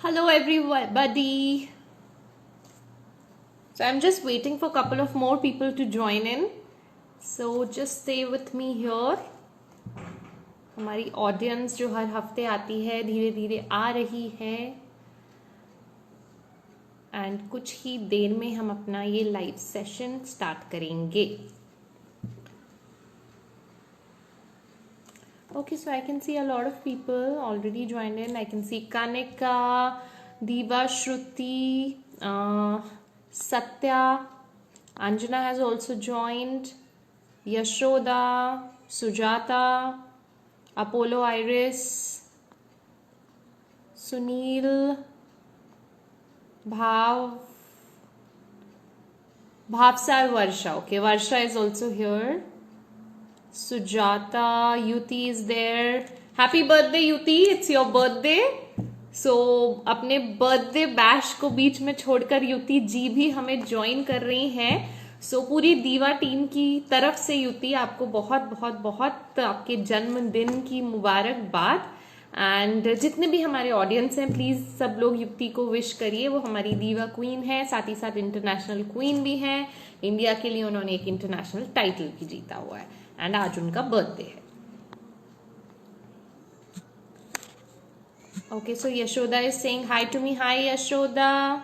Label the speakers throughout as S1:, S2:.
S1: Hello everybody. So I'm just waiting for a couple of more people to join in. So just stay with me here. हमारी audience जो हर हफ्ते आती है धीरे धीरे आ रही है एंड कुछ ही देर में हम अपना ये लाइव सेशन स्टार्ट करेंगे. Okay, so I can see a lot of people already joined in. I can see Kanika, Diva, Shruti, Satya, Anjana has also joined, Yashoda, Sujata, Apollo Iris, Sunil, Bhavsar Varsha. Okay, Varsha is also here. Sujata, Yuti is there. Happy birthday Yuti, it's your birthday. So अपने birthday bash को बीच में छोड़कर युति जी भी हमें join कर रही हैं. सो पूरी दीवा टीम की तरफ से युति आपको बहुत बहुत बहुत आपके जन्मदिन की मुबारकबाद. एंड जितने भी हमारे ऑडियंस हैं प्लीज सब लोग युति को विश करिए. वो हमारी दीवा क्वीन है, साथ ही साथ इंटरनेशनल क्वीन भी है. इंडिया के लिए उन्होंने एक इंटरनेशनल टाइटल भी जीता हुआ है एंड आज उनका बर्थडे है. Okay, so Yashoda is saying hi to me. Hi Yashoda.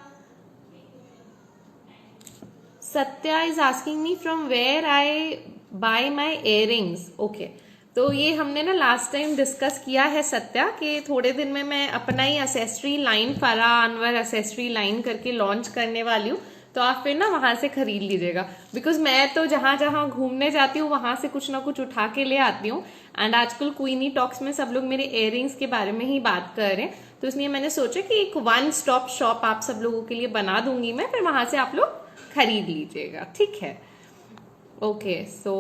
S1: Satya is asking me from where I buy my earrings. Okay, तो ये हमने ना लास्ट टाइम डिस्कस किया है सत्या कि थोड़े दिन में मैं अपना ही accessory line Farah Anwar accessory line करके लॉन्च करने वाली हूँ. तो आप फिर ना वहां से खरीद लीजिएगा बिकॉज मैं तो जहां जहां घूमने जाती हूँ वहां से कुछ ना कुछ उठा के ले आती हूँ. एंड आजकल क्वीनी टॉक्स में सब लोग मेरे इयररिंग्स के बारे में ही बात कर रहे हैं. तो इसलिए मैंने सोचा कि एक वन स्टॉप शॉप आप सब लोगों के लिए बना दूंगी मैं, फिर वहां से आप लोग खरीद लीजिएगा. ठीक है. ओके, सो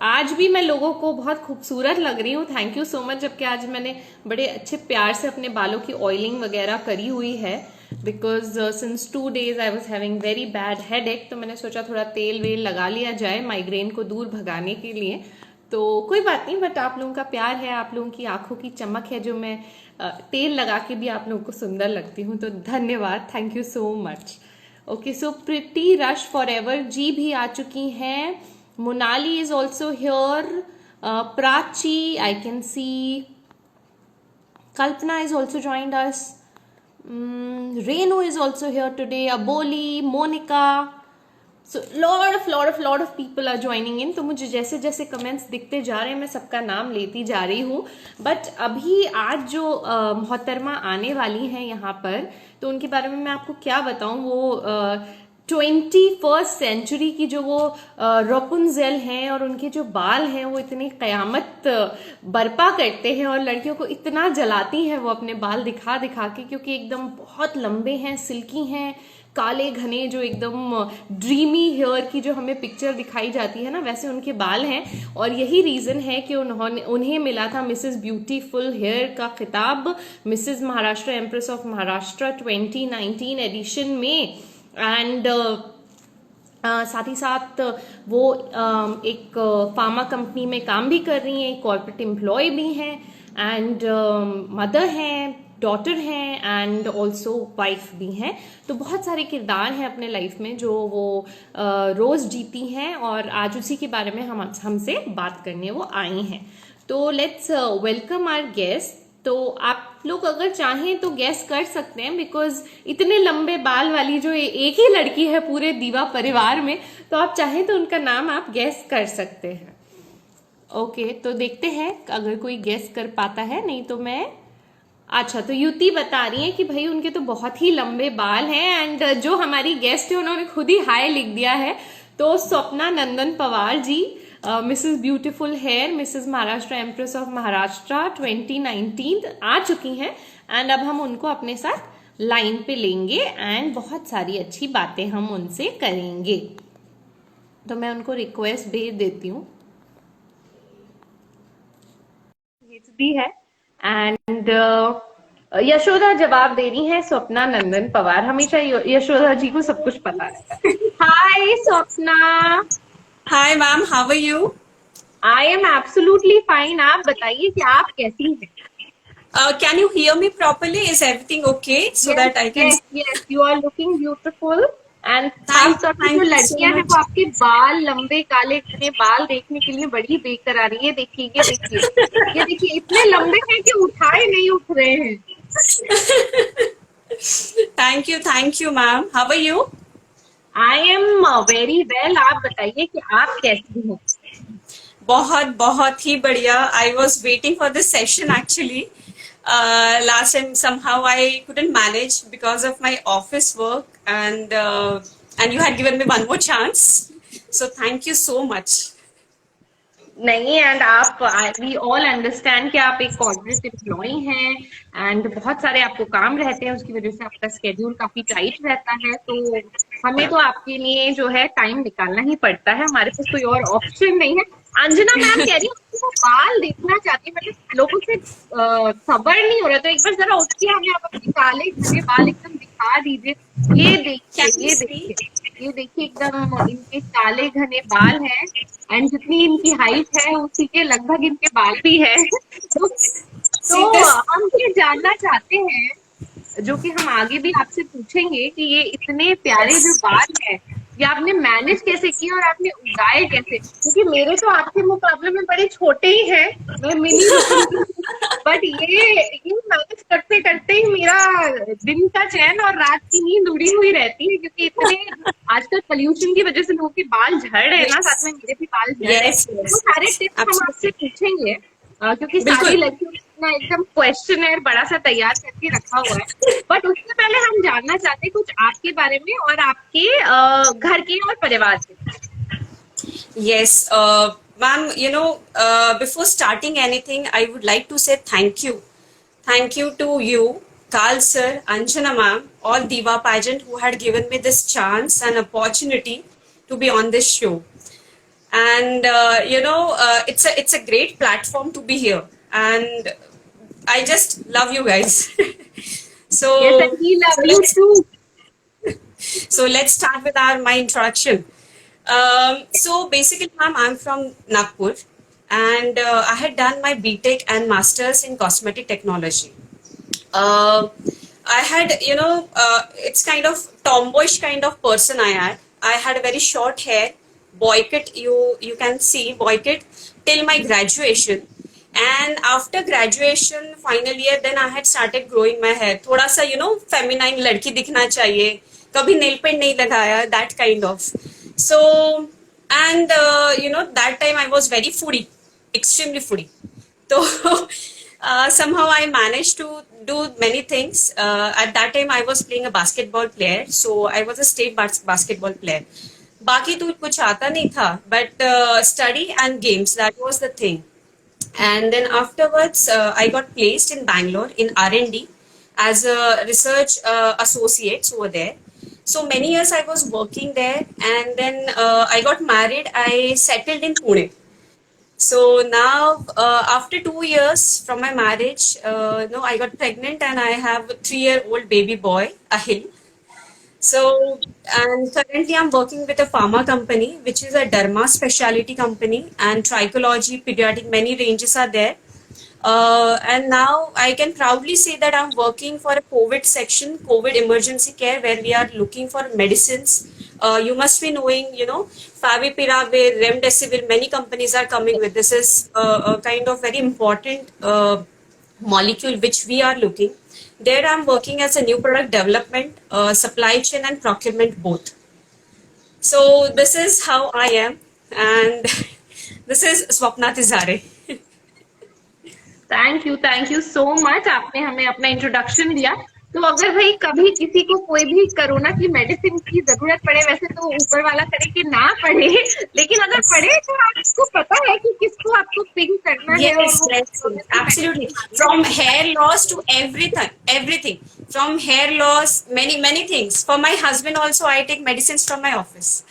S1: आज भी मैं लोगों को बहुत खूबसूरत लग रही हूँ. Thank you so much. जबकि आज मैंने बड़े अच्छे प्यार से अपने बालों की ऑयलिंग वगैरह करी हुई है because since 2 days I was having very bad headache. तो मैंने सोचा थोड़ा तेल वेल लगा लिया जाए माइग्रेन को दूर भगाने के लिए. तो कोई बात नहीं, बट आप लोगों का प्यार है, आप लोगों की आंखों की चमक है जो मैं तेल लगा के भी आप लोगों को सुंदर लगती हूँ. तो धन्यवाद, thank you so much. Okay, so pretty rush for ever ji भी आ चुकी हैं. Monali is also here. Prachi I can see. Kalpana is also joined us. Renu is also here today. Aboli, Monica. So lot of people are joining in. तो मुझे जैसे जैसे comments दिखते जा रहे हैं मैं सबका नाम लेती जा रही हूँ. बट अभी आज जो मोहतरमा आने वाली हैं यहाँ पर, तो उनके बारे में मैं आपको क्या बताऊँ. वो 21st सेंचुरी की जो वो रपुंजेल हैं और उनके जो बाल हैं वो इतनी कयामत बर्पा करते हैं और लड़कियों को इतना जलाती हैं वो अपने बाल दिखा दिखा के, क्योंकि एकदम बहुत लंबे हैं, सिल्की हैं, काले घने, जो एकदम ड्रीमी हेयर की जो हमें पिक्चर दिखाई जाती है ना वैसे उनके बाल हैं. और यही रीजन है कि उन्हें मिला था मिसेस ब्यूटीफुल हेयर का खिताब Mrs Maharashtra empress of Maharashtra 2019 edition में. एंड साथ ही साथ वो एक फार्मा कंपनी में काम भी कर रही हैं, कॉर्पोरेट एम्प्लॉय भी हैं एंड मदर हैं, डॉटर हैं एंड ऑल्सो वाइफ भी हैं. तो बहुत सारे किरदार हैं अपने लाइफ में जो वो रोज जीती हैं और आज उसी के बारे में हमसे बात करने वो आई हैं. तो लेट्स वेलकम आवर गेस्ट. तो आप लोग अगर चाहें तो गैस कर सकते हैं बिकॉज इतने लंबे बाल वाली जो एक ही लड़की है पूरे दीवा परिवार में, तो आप चाहें तो उनका नाम आप गैस कर सकते हैं. ओके, तो देखते हैं अगर कोई गैस कर पाता है. नहीं तो मैं अच्छा, तो युति बता रही है कि भाई उनके तो बहुत ही लंबे बाल हैं. एंड जो हमारी गेस्ट है उन्होंने खुद ही हाय लिख दिया है. तो Swapna Nandan Pawar ji, Mrs beautiful hair, Mrs Maharashtra empress of Maharashtra 2019 आ चुकी हैं. एंड अब हम उनको अपने साथ लाइन पे लेंगे एंड बहुत सारी अच्छी बातें हम उनसे करेंगे. तो मैं उनको रिक्वेस्ट भेज देती हूँ. भी है एंड यशोदा जवाब दे रही है स्वप्ना नंदन पवार. हमेशा यशोदा जी को सब कुछ पता है. Hi Swapna.
S2: Hi ma'am, how are you?
S1: I am absolutely fine. आप बताइए कि आप कैसी हैं.
S2: Can you hear me properly? Is everything okay so
S1: Yes,
S2: that I can?
S1: yes, yes. You are looking beautiful. And खास तौर पे जो
S2: Thank you so
S1: लड़कियां हैं
S2: much.
S1: वो आपके बाल लंबे काले घने बाल देखने के लिए बड़ी बेकरार आ रही है। देखिए, ये देखिए, ये देखिए, इतने लंबे हैं कि उठाए नहीं उठ रहे हैं।
S2: Thank you, ma'am. How are you?
S1: I am very well. आप बताइए कि आप कैसी हैं?
S2: बहुत ही बढ़िया. I was waiting for this session actually. Last time somehow I couldn't manage because of my office work, and you had given me one more chance. So thank you so much.
S1: नहीं, and आप, we all understand कि आप एक corporate employ हैं and बहुत सारे आपको काम रहते हैं, उसकी वजह से आपका स्केड्यूल काफी टाइट रहता है। तो हमें तो आपके लिए जो है टाइम निकालना ही पड़ता है, हमारे पास कोई और ऑप्शन नहीं है। अंजना मैम कह रही है वो बाल देखना चाहती है, मतलब लोगों से खबर नहीं हो रहा, तो एक बार जरा उठ के हमें आप अपने काले घने बाल एकदम दिखा दीजिए। ये देखिए,
S2: Can you
S1: ये
S2: see?
S1: देखिए, ये देखिए, एकदम इनके काले घने बाल हैं एंड जितनी इनकी हाइट है उसी के लगभग इनके बाल भी है। तो
S2: See this?
S1: हम ये जानना चाहते हैं, जो कि हम आगे भी आपसे पूछेंगे, कि ये इतने प्यारे जो
S2: Yes.
S1: बाल हैं ये आपने मैनेज कैसे किए और आपने उगाए कैसे? क्योंकि मेरे तो आपके मुकाबले में बड़े छोटे ही हैं, मैं मिनी लुकिंग, बट ये मैनेज करते करते ही मेरा दिन का चैन और रात की नींद उड़ी हुई रहती है, क्योंकि इतने आजकल पोल्यूशन की वजह से लोगों के बाल झड़ रहे हैं ना, साथ
S2: Yes.
S1: में मेरे भी बाल झड़ रहे हैं।
S2: Yes.
S1: तो
S2: Yes.
S1: सारे
S2: Yes.
S1: टिप्स हम आपसे
S2: Absolutely.
S1: पूछेंगे, क्योंकि सारी
S2: बिल्कुल.
S1: लड़कियों ने अपना एकदम क्वेश्चनर बड़ा सा तैयार करके रखा हुआ है। बट उससे पहले हम जानना चाहते हैं कुछ आपके बारे में और आपके घर के और परिवार के।
S2: Yes, ma'am, before starting anything, I would like to say thank you. Thank you to you, Carl sir, Anjana ma'am, all Diva pageant who had given me this chance and opportunity to be on this show. And it's a great platform to be here. And I just love you guys. so,
S1: Yes, and we love
S2: so
S1: you
S2: let's
S1: too.
S2: so let's start with my introduction. So basically, ma'am, I'm from Nagpur, and I had done my BTech and Masters in Cosmetic Technology. Uh, I had, it's kind of tomboyish kind of person I had. I had a very short hair, boy cut, you can see boy cut till my graduation. And after graduation, final year, then I had started growing my hair. थोड़ा सा, feminine लड़की दिखना चाहिए. कभी nail paint नहीं लगाया, that kind of. So, and that time I was very foodie, extremely foodie. So somehow I managed to do many things. At that time I was playing a basketball player, so I was a state basketball player. बाकी तो कुछ आता नहीं था, but study and games, that was the thing. And then afterwards, I got placed in Bangalore in R&D as a research associate over there. So many years I was working there, and then I got married. I settled in Pune. So now, after 2 years from my marriage, no, I got pregnant and I have a 3-year-old baby boy, Ahil. So, and currently I'm working with a pharma company, which is a derma specialty company, and trichology, pediatric, many ranges are there. And now I can proudly say that I'm working for a COVID section, COVID emergency care, where we are looking for medicines. You must be knowing, Favipiravir, Remdesivir, many companies are coming with. This is a kind of very important molecule which we are looking. There I'm working as a new product development, supply chain and procurement both. So this is how I am, and this is Swapna Tizare.
S1: Thank you so much, आपने हमें अपना introduction दिया। तो अगर भाई कभी किसी को कोई भी कोरोना की मेडिसिन की जरूरत पड़े, वैसे तो ऊपर वाला करे कि ना पड़े, लेकिन अगर पड़े तो आपको पता है कि किसको आपको पिंक करना है।
S2: Yes, yes, yes, absolutely. From hair loss to everything. From hair loss, many things. For my husband also, I take medicines from my office.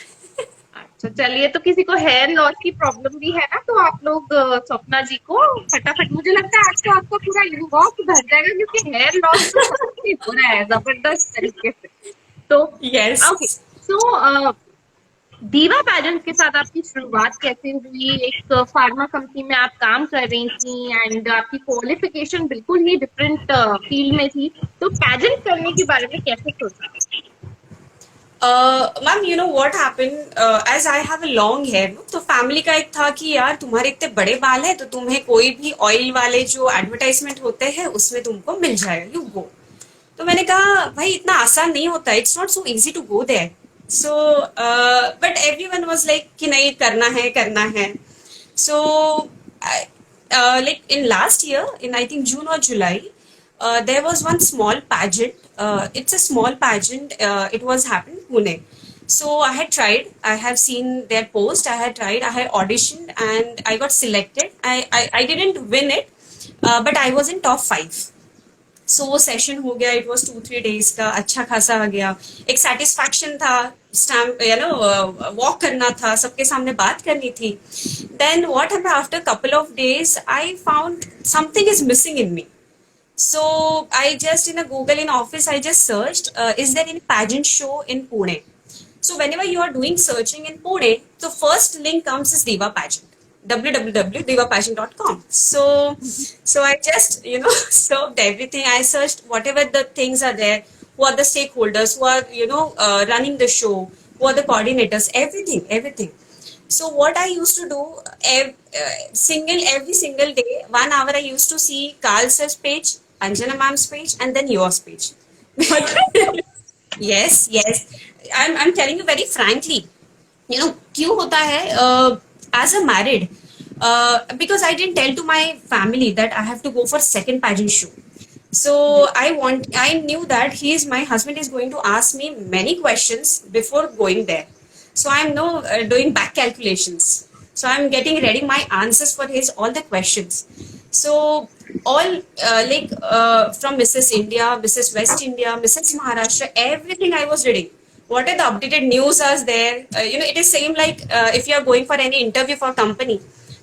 S1: अच्छा, चलिए, तो किसी को हेयर लॉस की प्रॉब्लम भी है ना, तो आप लोग स्वप्ना जी को फटाफट, मुझे लगता है आज तो आपका पूरा इनबॉक्स भर जाएगा, क्योंकि हेयर लॉस तो सबसे हो रहा है जबरदस्त तरीके से। तो
S2: Yes.
S1: ओके, सो दीवा पैजेंट के साथ आपकी शुरुआत कैसे हुई? एक फार्मा कंपनी में आप काम कर रही थी एंड आपकी क्वालिफिकेशन बिल्कुल ही डिफरेंट फील्ड में थी, तो पैजेंट करने के बारे में कैसे सोचा?
S2: Ma'am you know what happened, as I have a long hair, तो फैमिली का एक था कि यार तुम्हारे इतने बड़े बाल है तो तुम्हें कोई भी ऑयल वाले जो एडवर्टाइजमेंट होते हैं उसमें तुमको मिल जाएगा, यू गो। तो मैंने कहा भाई इतना आसान नहीं होता, it's not so easy to go there. So but everyone was like कि नहीं करना है करना है। So, like in last year, in I think June or July, there was one small pageant. It's a small pageant. It was happened in Pune. So I had tried. I have seen their post. I had tried. I had auditioned and I got selected. I didn't win it, but I was in top 5. सो वो session हो गया, it was 2-3 days का, अच्छा खासा आ गया, एक satisfaction था, stamp you know walk करना था, सबके सामने बात करनी थी। Then what happened after couple of days, I found something is missing in me. So I just in a Google in office I just searched, is there any pageant show in Pune? So whenever you are doing searching in Pune, the first link comes is Diva Pageant, www.divapageant.com. So I just searched everything. I searched whatever the things are there, who are the stakeholders, who are running the show, who are the coordinators, everything. So what I used to do, every single day, 1 hour I used to see Carl sir's page, Anjana ma'am's page, and then yours page. Yes. I'm telling you very frankly. क्यों होता है? As a married, because I didn't tell to my family that I have to go for second pageant show. So I knew that my husband is going to ask me many questions before going there. So I'm now doing back calculations. So I'm getting ready my answers for his all the questions. So all from Mrs. India, Mrs. West India, Mrs. Maharashtra, everything I was reading. What are the updated news are there? It is same like if you are going for any interview for company.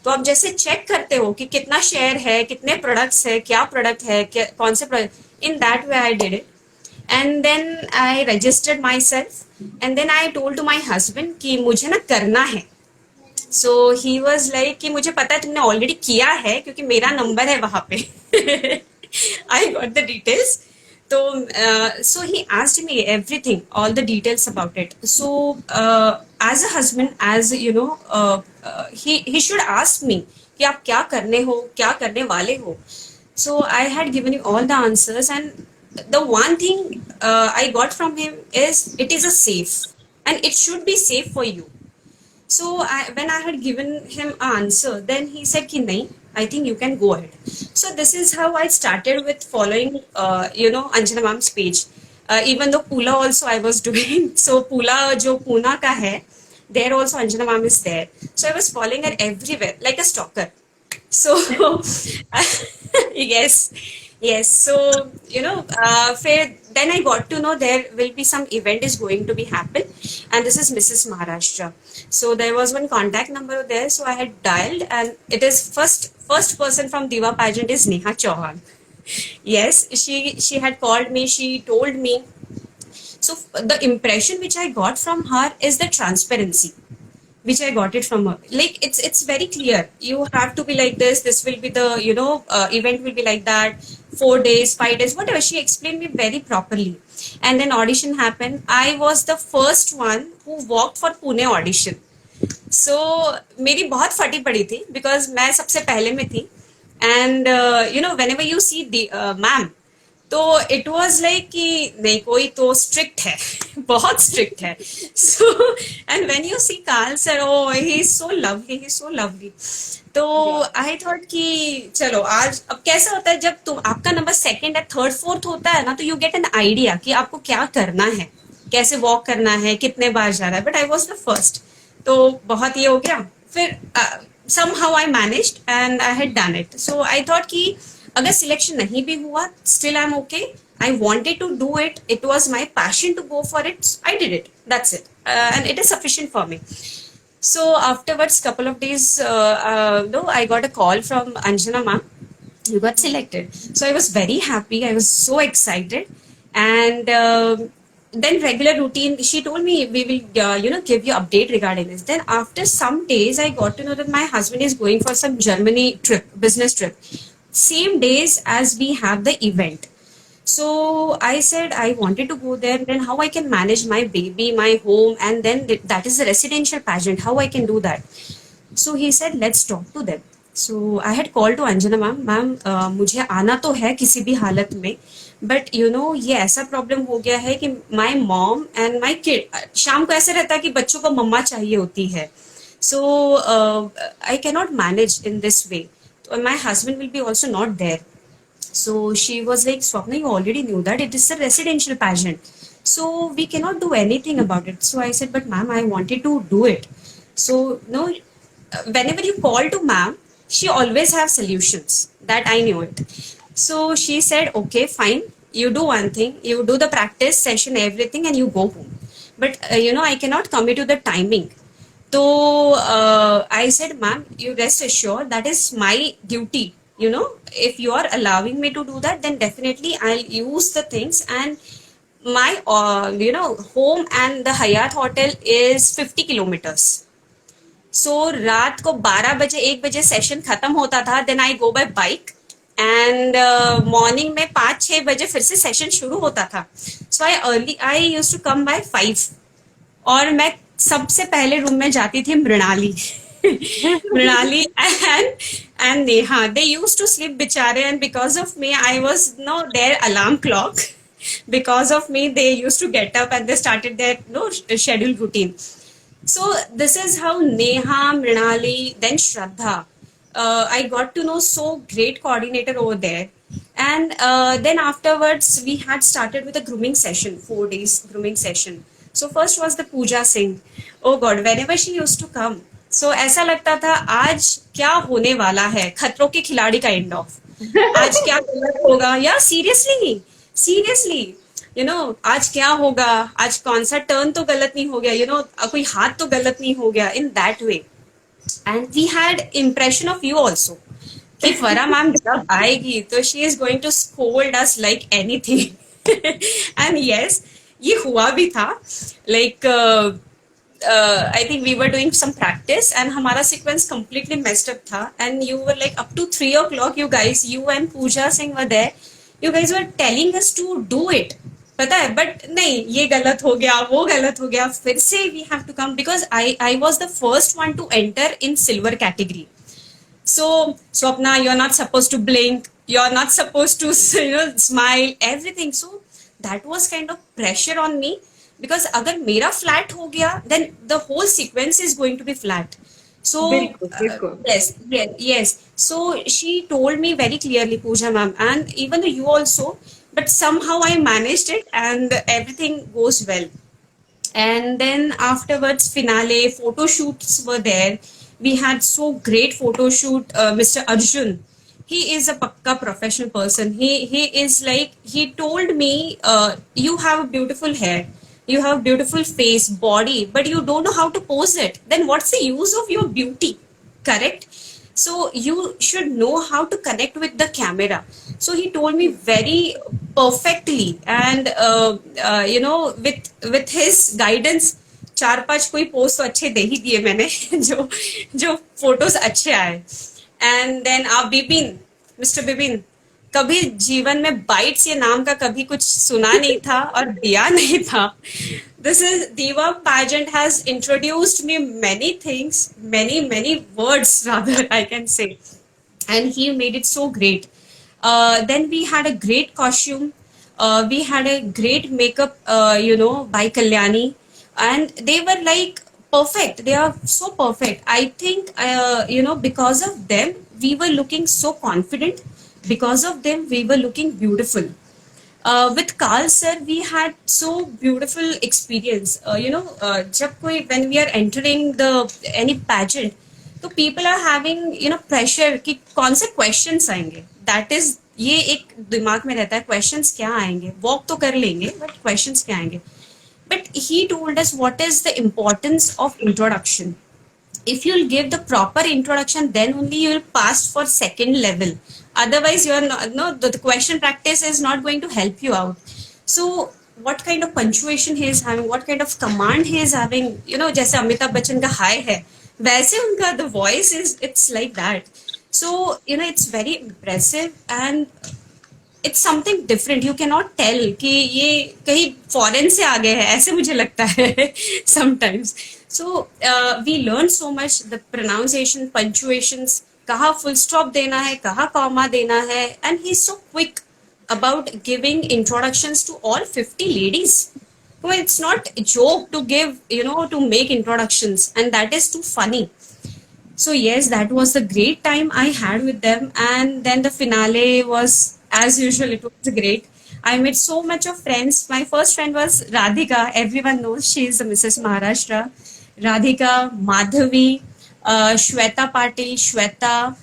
S2: तो आप जैसे check करते हो कि कितना share है, कितने products है, क्या प्रोडक्ट है, कौन से product, in that way I did it. And then I registered myself and then I told to my husband कि मुझे ना करना है। सो ही वॉज लाइक कि मुझे पता है तुमने ऑलरेडी किया है क्योंकि मेरा नंबर है वहां पे। I got the details. So he asked me everything, all the details about it. So as a husband, as he should ask me कि आप क्या करने हो, क्या करने वाले हो. So I had given him all the answers, and the one thing I got from him is it is a safe, and it should be safe for you. So when I had given him an answer, then he said कि नहीं, I think you can go ahead. So this is how I started with following, Anjana ma'am's page. Even though Pula also I was doing. So Pula जो Pune का है, there also Anjana ma'am is there. So I was following her everywhere like a stalker. So yes. So then I got to know there will be some event is going to be happen, and this is Mrs. Maharashtra. So there was one contact number there, so I had dialed, and it is first person from Diva pageant is Neha Chauhan. Yes, she had called me. She told me. So the impression which I got from her is the transparency which I got it from her. Like it's very clear. You have to be like this. This will be the event will be like that. 4 days, 5 days, whatever. She explained me very properly. And then audition happened. I was the first one who walked for Pune audition. So मेरी बहुत फटी पड़ी थी because मैं सबसे पहले में थी. And whenever you see the ma'am, तो इट वॉज लाइक कि नहीं कोई तो स्ट्रिक्ट है, बहुत स्ट्रिक्ट है. So and when you see Carl sir, oh he is so lovely. तो आई थॉट कि चलो आज, अब कैसा होता है जब तुम आपका नंबर सेकंड या थर्ड फोर्थ होता है ना, तो यू गेट एन आइडिया कि आपको क्या करना है, कैसे वॉक करना है, कितने बार जा रहा है. But I was the first, तो बहुत ये हो गया. फिर somehow I managed and I had done it. So I thought कि अगर सिलेक्शन नहीं भी हुआ, still I'm okay. I wanted to do it. It was my passion to go for it. I did it. That's it. And it is sufficient for me. So afterwards, couple of days, I got a call from Anjana ma'am. You got selected. So I was very happy. I was so excited. And then regular routine, she told me we will give you update regarding this. Then after some days I got to know that my husband is going for some Germany trip, business trip, same days as we have the event. So I said I wanted to go there, then how I can manage my baby, my home, and then that is a residential pageant, how I can do that. So he said let's talk to them. So I had called to Anjana ma'am मुझे आना तो है किसी भी हालत में, but ये ऐसा प्रॉब्लम हो गया है कि my mom and my kid, शाम को ऐसे रहता है कि बच्चों को मम्मा चाहिए होती है. So I can not manage in this way. My husband will be also not there. So she was like, Swapna, you already knew that it is a residential pageant. So we cannot do anything about it. So I said, but ma'am, I wanted to do it. So no, whenever you call to ma'am, she always have solutions. That I knew it. So she said, okay, fine. You do one thing. You do the practice session, everything, and you go home. But I cannot commit to the timing. So I said, ma'am, you rest assured that is my duty. If you are allowing me to do that, then definitely I'll use the things. And my home and the Hyatt hotel is 50 kilometers. So रात को 12 बजे 1 बजे session खत्म होता था. Then I go by bike and morning में 5-6 बजे फिर से सेशन शुरू होता था. So I use to come by 5. और मैं सबसे पहले रूम में जाती थी Mrinali. Mrinali and Neha, they used to sleep bichare, and because of me I was their alarm clock. Because of me they used to get up and they started their scheduled routine. So this is how Neha, Mrinali, then Shraddha, I got to know so great coordinator over there. And then afterwards we had started with a grooming session, 4 days grooming session. So first was the Pooja Singh. Oh God, whenever she used to come, so ऐसा लगता था आज क्या होने वाला है, खतरों के खिलाड़ी का एंड ऑफ. आज क्या गलत होगा, या सीरियसली आज क्या होगा, आज कौन सा टर्न तो गलत नहीं हो गया, कोई हाथ तो गलत नहीं हो गया, in that way. And we had impression of you also कि फरा मैम जब आएगी तो she is going to scold us like anything. And yes, ये हुआ भी था. Like I think we were doing some practice and हमारा sequence completely messed up था, and you were like up to 3 o'clock, you and Pooja Singh were there. You guys were telling us to do it, पता है, but नहीं, ये गलत हो गया, वो गलत हो गया, फिर से we have to come because I was the first one to enter in silver category. So Swapna, you're not supposed to blink, you're not supposed to smile, everything. So that was kind of pressure on me. Because अगर मेरा flat हो गया, then the whole sequence is going to be flat. So yes. So she told me very clearly, Pooja ma'am, and even you also, but somehow I managed it and everything goes well. And then afterwards, finale photo shoots were there. We had so great photo shoot. Mr. Arjun, he is a pakka professional person. He is like, he told me, you have beautiful hair, you have beautiful face, body, but you don't know how to pose it. Then what's the use of your beauty? Correct? So you should know how to connect with the camera. So he told me very perfectly, and with his guidance, 4-5 कोई post तो अच्छे दे ही दिए मैंने जो photos अच्छे आए. And then आप Bipin, mister Bipin, कभी जीवन में बाइट्स ये नाम का कभी कुछ सुना नहीं था और दिया नहीं था. दिस इज दीवा pageant has introduced me many things, many words rather I can say, and he made it so great. Then we had a great costume, we had a great makeup by Kalyani, and they were like perfect. They are so perfect. I think because of them we were looking so confident. Because of them we were looking beautiful. With Carl sir we had so beautiful experience. जब कोई, when we are entering the any pageant, तो people are having pressure कि कौन से questions आएंगे. That is, ये एक दिमाग में रहता है, questions क्या आएंगे. walk तो कर लेंगे but questions क्या आएंगे. But he told us what is the importance of introduction. If you'll give the proper introduction, then only you will pass for second level. Otherwise you are not, the question practice is not going to help you out. So what kind of punctuation he is having, what kind of command he is having. You know, जैसे अमिताभ बच्चन का हाय है, वैसे उनका the voice is, it's like that. So you know, it's very impressive and it's something different. You cannot tell कि ये कहीं foreign से आ गए हैं, ऐसे मुझे लगता है sometimes. So we learn so much, the pronunciation, punctuations, कहाँ full stop देना है, कहाँ comma देना है, and he's so quick about giving introductions to all 50 ladies. Well, it's not a joke to give, you know, to make introductions, and that is too funny. So yes, that was the great time I had with them, and then the finale was as usual. It was great. I made so much of friends. My first friend was Radhika. Everyone knows she is the Mrs. Maharashtra. Radhika, Madhavi, Shweta Patil, Shweta,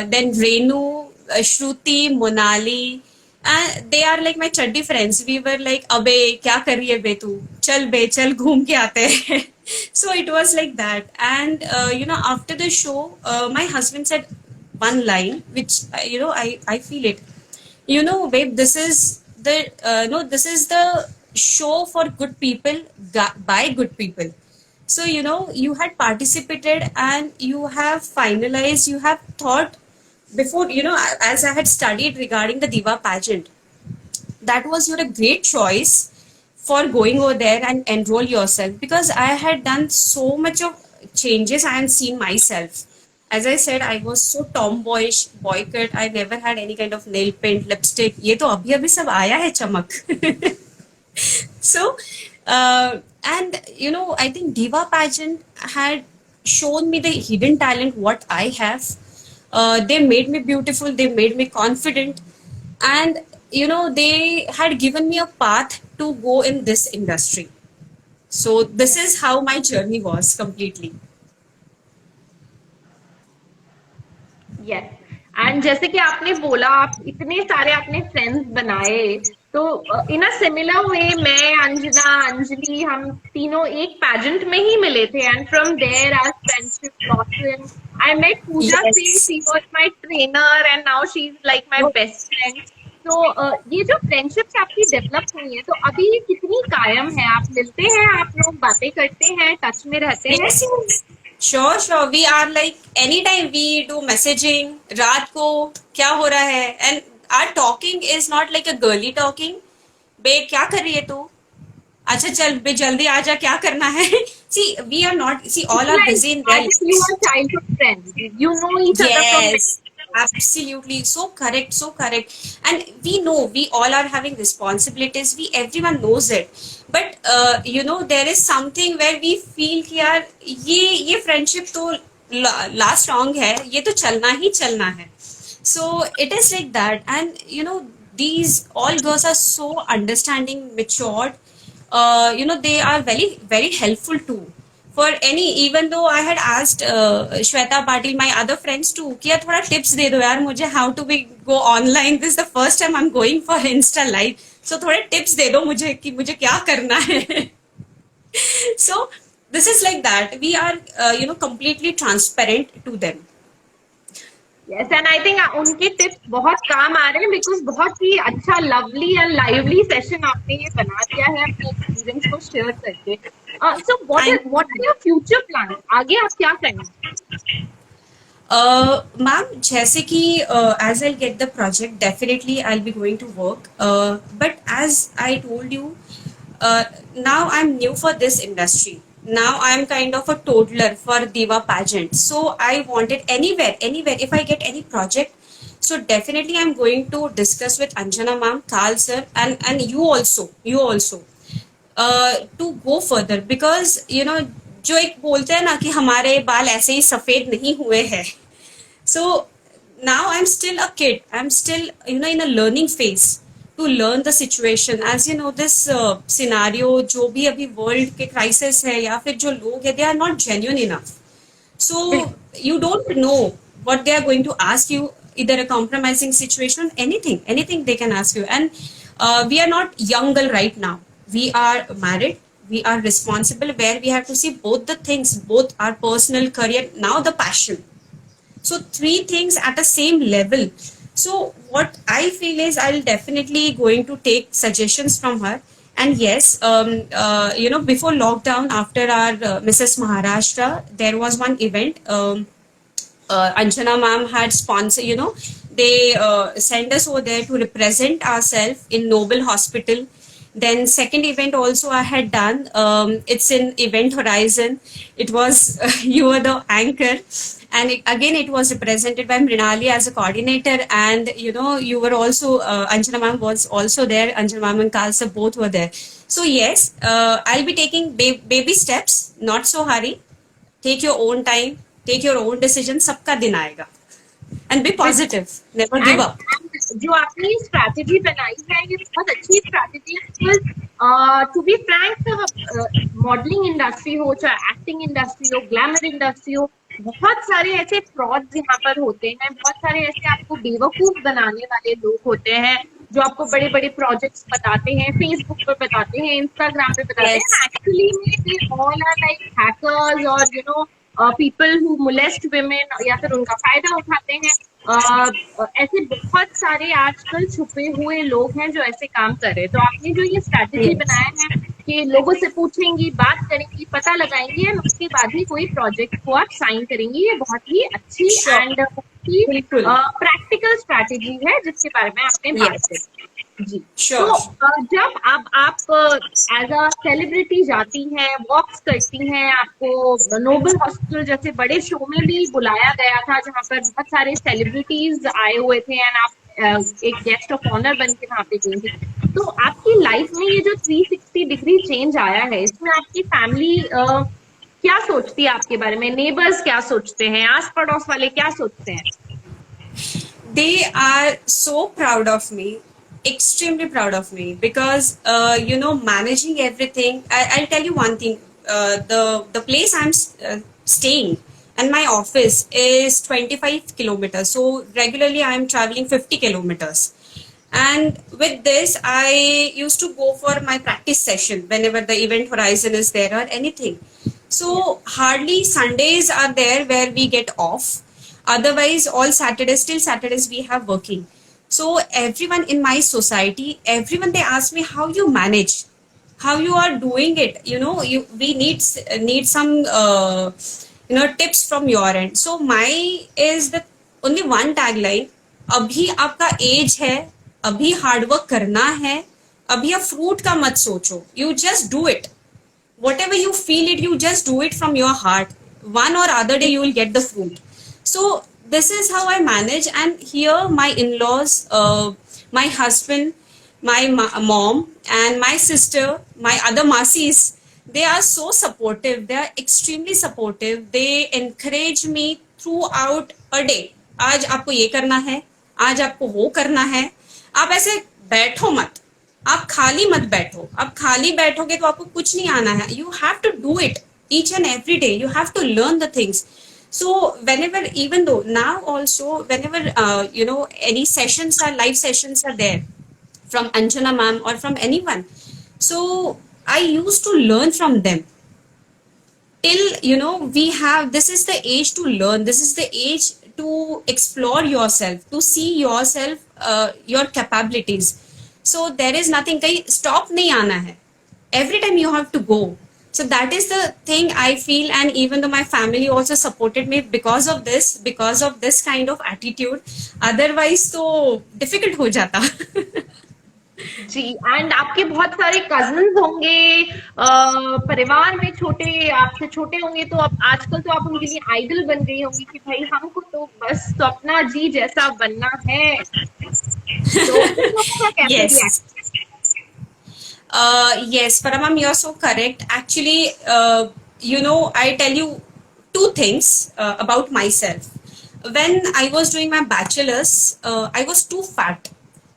S2: then Renu, Shruti, Monali. And they are like my chuddy friends. We were like, "Abe, kya कर रही है बे तू? चल बे, चल घूम के आते हैं." So it was like that. And you know, after the show, my husband said one line, which you know, I feel it. You know, babe, this is the no, this is the show for good people by good people. So you know, you had participated and you have finalized. You have thought before. You know, as I had studied regarding the Diva pageant, that was your a great choice for going over there and enroll yourself, because I had done so much of changes I had seen myself. As I said, I was so tomboyish, boycott. I never had any kind of nail paint, lipstick. ये तो अभी अभी सब आया है चमक. So, and you know, I think Diva pageant had shown me the hidden talent what I have. They made me beautiful. They made me confident, and you know, they had given me a path to go in this industry. So this is how my journey was completely.
S1: Yes and जैसे कि आपने बोला आप इतने सारे आपने friends बनाए तो इन अ सिमिलर वे मैं अंजना अंजलि हम तीनों एक पैजेंट में ही मिले थे and from there our friendship blossom I met Pooja Singh
S2: Yes.
S1: She was my trainer and now she is like my best friend तो ये जो फ्रेंडशिप्स आपकी डेवलप हुई है तो अभी ये कितनी कायम है आप मिलते हैं आप लोग बातें करते हैं टच में रहते हैं
S2: Yes, yes. Sure, sure. We are like anytime we do messaging. रात को क्या हो रहा है? And our talking is not like a girly talking. बे क्या कर रही है तू? अच्छा चल बे जल्दी आजा क्या करना है? See, we are not. See, all
S1: it's
S2: are
S1: like
S2: busy in
S1: as
S2: their
S1: if you are
S2: lives.
S1: childhood friends you know each other from
S2: Yes, absolutely. So correct, so correct. And we know we all are having responsibilities. We everyone knows it. But you know, there is something where we feel कि यार ये friendship तो last long है, ये तो चलना ही चलना है. So it is like that, and you know, these all girls are so understanding, matured. You know, they are very very helpful too for any, even though I had asked Shweta Patil, my other friends too, कि यार थोड़ा tips दे दो यार मुझे, how to be go online. This is the first time I'm going for Insta live, so थोड़े tips दे दो मुझे कि मुझे क्या करना है. So this is like that. We are you know, completely transparent to them.
S1: Yes and I think उनके tips बहुत काम आ रहे हैं बिकॉज बहुत ही अच्छा लवली एंड लाइवली सेशन आपने ये बना दिया है अपने एक्सपीरियंस को शेयर करके so
S2: Thank
S1: what are your future plan आगे आप क्या करेंगे
S2: Ma'am, जैसे कि as I'll get the project, definitely I'll be going to work. But as I told you, now I'm new for this industry. Now I'm kind of a toddler for Diva pageant. So I wanted anywhere, if I get any project, so definitely I'm going to discuss with Anjana ma'am, Kal sir, and you also, to go further, because you know, जो एक बोलते हैं ना कि हमारे बाल ऐसे ही सफेद नहीं हुए हैं. So now I'm still a kid. I'm still, you know, in a learning phase to learn the situation. As you know, this scenario, जो भी अभी world के crisis है या फिर जो लोग हैं, they are not genuine enough. So you don't know what they are going to ask you, either a compromising situation, anything they can ask you. And we are not young girl right now. We are married. We are responsible, where we have to see both the things, both our personal career, now the passion. So three things at the same level. So what I feel is I'll definitely going to take suggestions from her. And yes, before lockdown, after our Mrs. Maharashtra, there was one event. Anjana ma'am had sponsored, they sent us over there to represent ourselves in Noble Hospital. Then second event also I had done. It's in Event Horizon. It was you were the anchor, and again it was represented by Mrinali as a coordinator, and you were also Anjana ma'am was also there. Anjana ma'am and Kalsa both were there. So yes, I'll be taking baby steps, not so hurry. Take your own time, take your own decision. सबका दिन आएगा. And be positive. Never give
S1: and
S2: up.
S1: जो आपने ये strategy बनाई है ये बहुत अच्छी स्ट्रैटेजी है, to be frank modelling industry हो चाहे एक्टिंग इंडस्ट्री हो ग्लैमर इंडस्ट्री हो, बहुत सारे ऐसे फ्रॉड्स यहाँ पर होते हैं, बहुत सारे ऐसे आपको बेवकूफ बनाने वाले लोग होते हैं जो आपको बड़े बड़े प्रोजेक्ट्स बताते हैं, फेसबुक पे बताते हैं, इंस्टाग्राम पे बताते
S2: Yes.
S1: हैं, एक्चुअली में they all are like hackers और पीपल हु मोलेस्ट विमेन या फिर उनका फायदा उठाते हैं। ऐसे बहुत सारे आजकल छुपे हुए लोग हैं जो ऐसे काम कर रहे हैं। तो आपने जो ये स्ट्रैटेजी
S2: Yes.
S1: बनाया है कि लोगों से पूछेंगी, बात करेंगी, पता लगाएंगी और उसके बाद ही कोई प्रोजेक्ट को आप साइन करेंगी, ये बहुत ही अच्छी
S2: Sure.
S1: एंड
S2: बिल्कुल.
S1: प्रैक्टिकल स्ट्रैटेजी है जिसके बारे में आपने बात
S2: Yes.
S1: करी। जी।
S2: Sure.
S1: तो जब आप एज अ सेलिब्रिटी जाती हैं, वॉक्स करती हैं, आपको नोबल हॉस्पिटल जैसे बड़े शो में भी बुलाया गया था जहां पर बहुत सारे सेलिब्रिटीज आए हुए थे एंड आप एक गेस्ट ऑफ ऑनर बन के वहां पे गई थी। तो आपकी लाइफ में ये जो 360 डिग्री चेंज आया है, इसमें आपकी फैमिली क्या सोचती है आपके बारे में, नेबर्स क्या सोचते हैं, आस पड़ोस वाले क्या सोचते हैं?
S2: They are so proud of me, extremely proud of me, because managing everything. I'll tell you one thing. The place I'm staying and my office is 25 kilometers. So regularly I'm traveling 50 kilometers. And with this, I used to go for my practice session whenever the event horizon is there or anything. So hardly Sundays are there where we get off. Otherwise, all Saturdays, till Saturdays, we have working. So everyone in my society, everyone they ask me how you manage, how you are doing it. We need some tips from your end. So my is the only one tagline. अभी आपका as है, अभी hard work करना है, अभी आप fruit का मत सोचो. You just do it. Whatever you feel it, you just do it from your heart. One or other day you will get the fruit. So this is how I manage. And here my in-laws, my husband, my mom and my sister, my other masis, they are so supportive. They are extremely supportive. They encourage me throughout a day. आज आपको ये करना है, आज आपको वो करना है. आप ऐसे बैठो मत, आप खाली मत बैठो. आप खाली बैठोगे तो आपको कुछ नहीं आना है. You have to do it each and every day. You have to learn the things. So whenever, even though now also, whenever any sessions are live sessions are there from Anjana ma'am or from anyone, so I used to learn from them. Till we have, this is the age to learn. This is the age to explore yourself, to see yourself, your capabilities. So there is nothing, kahin stop nahi aana hai. Every time you have to go. So that is the thing I feel. And even though my family also supported me because of this kind of attitude, otherwise तो difficult हो जाता.
S1: जी। And आपके बहुत सारे cousins होंगे, परिवार में छोटे, आपसे छोटे होंगे, तो अब आजकल तो आप उनके लिए आइडल बन गई होंगी कि भाई हमको तो बस तो अपना जी जैसा बनना है। तो उन लोगों का कैसे
S2: Yes.
S1: React?
S2: Yes, Paramam, you're so correct. Actually, I tell you two things about myself. When I was doing my bachelor's, I was too fat,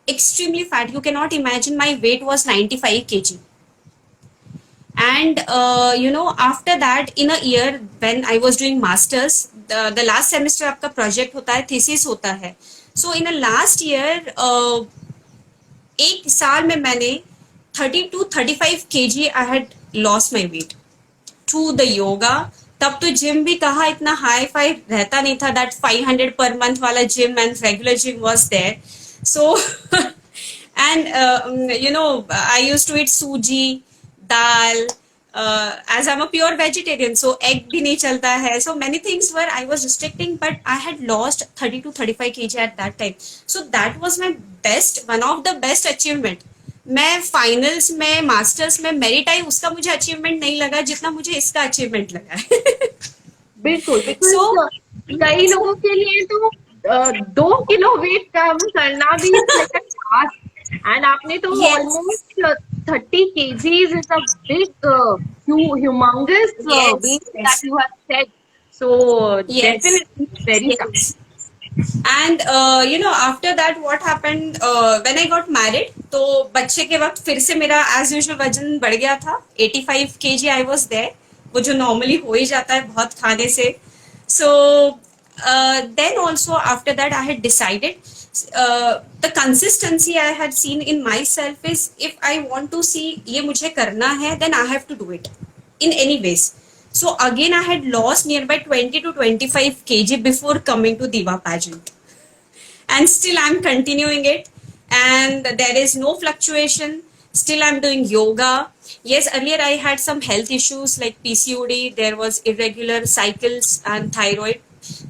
S2: extremely fat. You cannot imagine, my weight was 95 kg. And, after that, in a year, when I was doing master's, the last semester आपका project होता है, thesis होता है. So, in a last year, एक साल में मैंने 30 to 35 kg I had lost my weight through the yoga, तब तो जिम भी कहा इतना हाई फाई रहता नहीं था, दैट 500 पर मंथ वाला gym and regular gym was there. So and you know I used to eat suji, dal, as I'm a pure vegetarian, so egg भी नहीं चलता है. So many things were I was restricting, but I had lost 30 to 35 kg at that time. So that was my best, one of the best achievement. मैं finals में, masters में merit आई, उसका मुझे achievement नहीं लगा जितना मुझे इसका अचीवमेंट लगा है.
S1: बिल्कुल,
S2: सो
S1: बिकॉज कई लोगों के लिए तो 2 किलो वेट कम करना भी टास्क, एंड आपने तो
S2: yes,
S1: almost 30 kgs is a big humongous
S2: yes,
S1: weight that
S2: yes,
S1: you have said. So
S2: yes,
S1: definitely very tough.
S2: yes. And you know after that what happened, when I got married, तो बच्चे के वक्त फिर से मेरा as usual वजन बढ़ गया था. 85 kg आई वाज देयर, वो जो नॉर्मली हो ही जाता है बहुत खाने से. So then also after that I had decided, the consistency I had seen in my self is, if I want to see ये मुझे करना है, then I have to do it in any ways. So again, I had lost nearby 20 to 25 kg before coming to Diva pageant, and still I'm continuing it, and there is no fluctuation. Still I'm doing yoga. Yes, earlier I had some health issues like PCOD, there was irregular cycles and thyroid.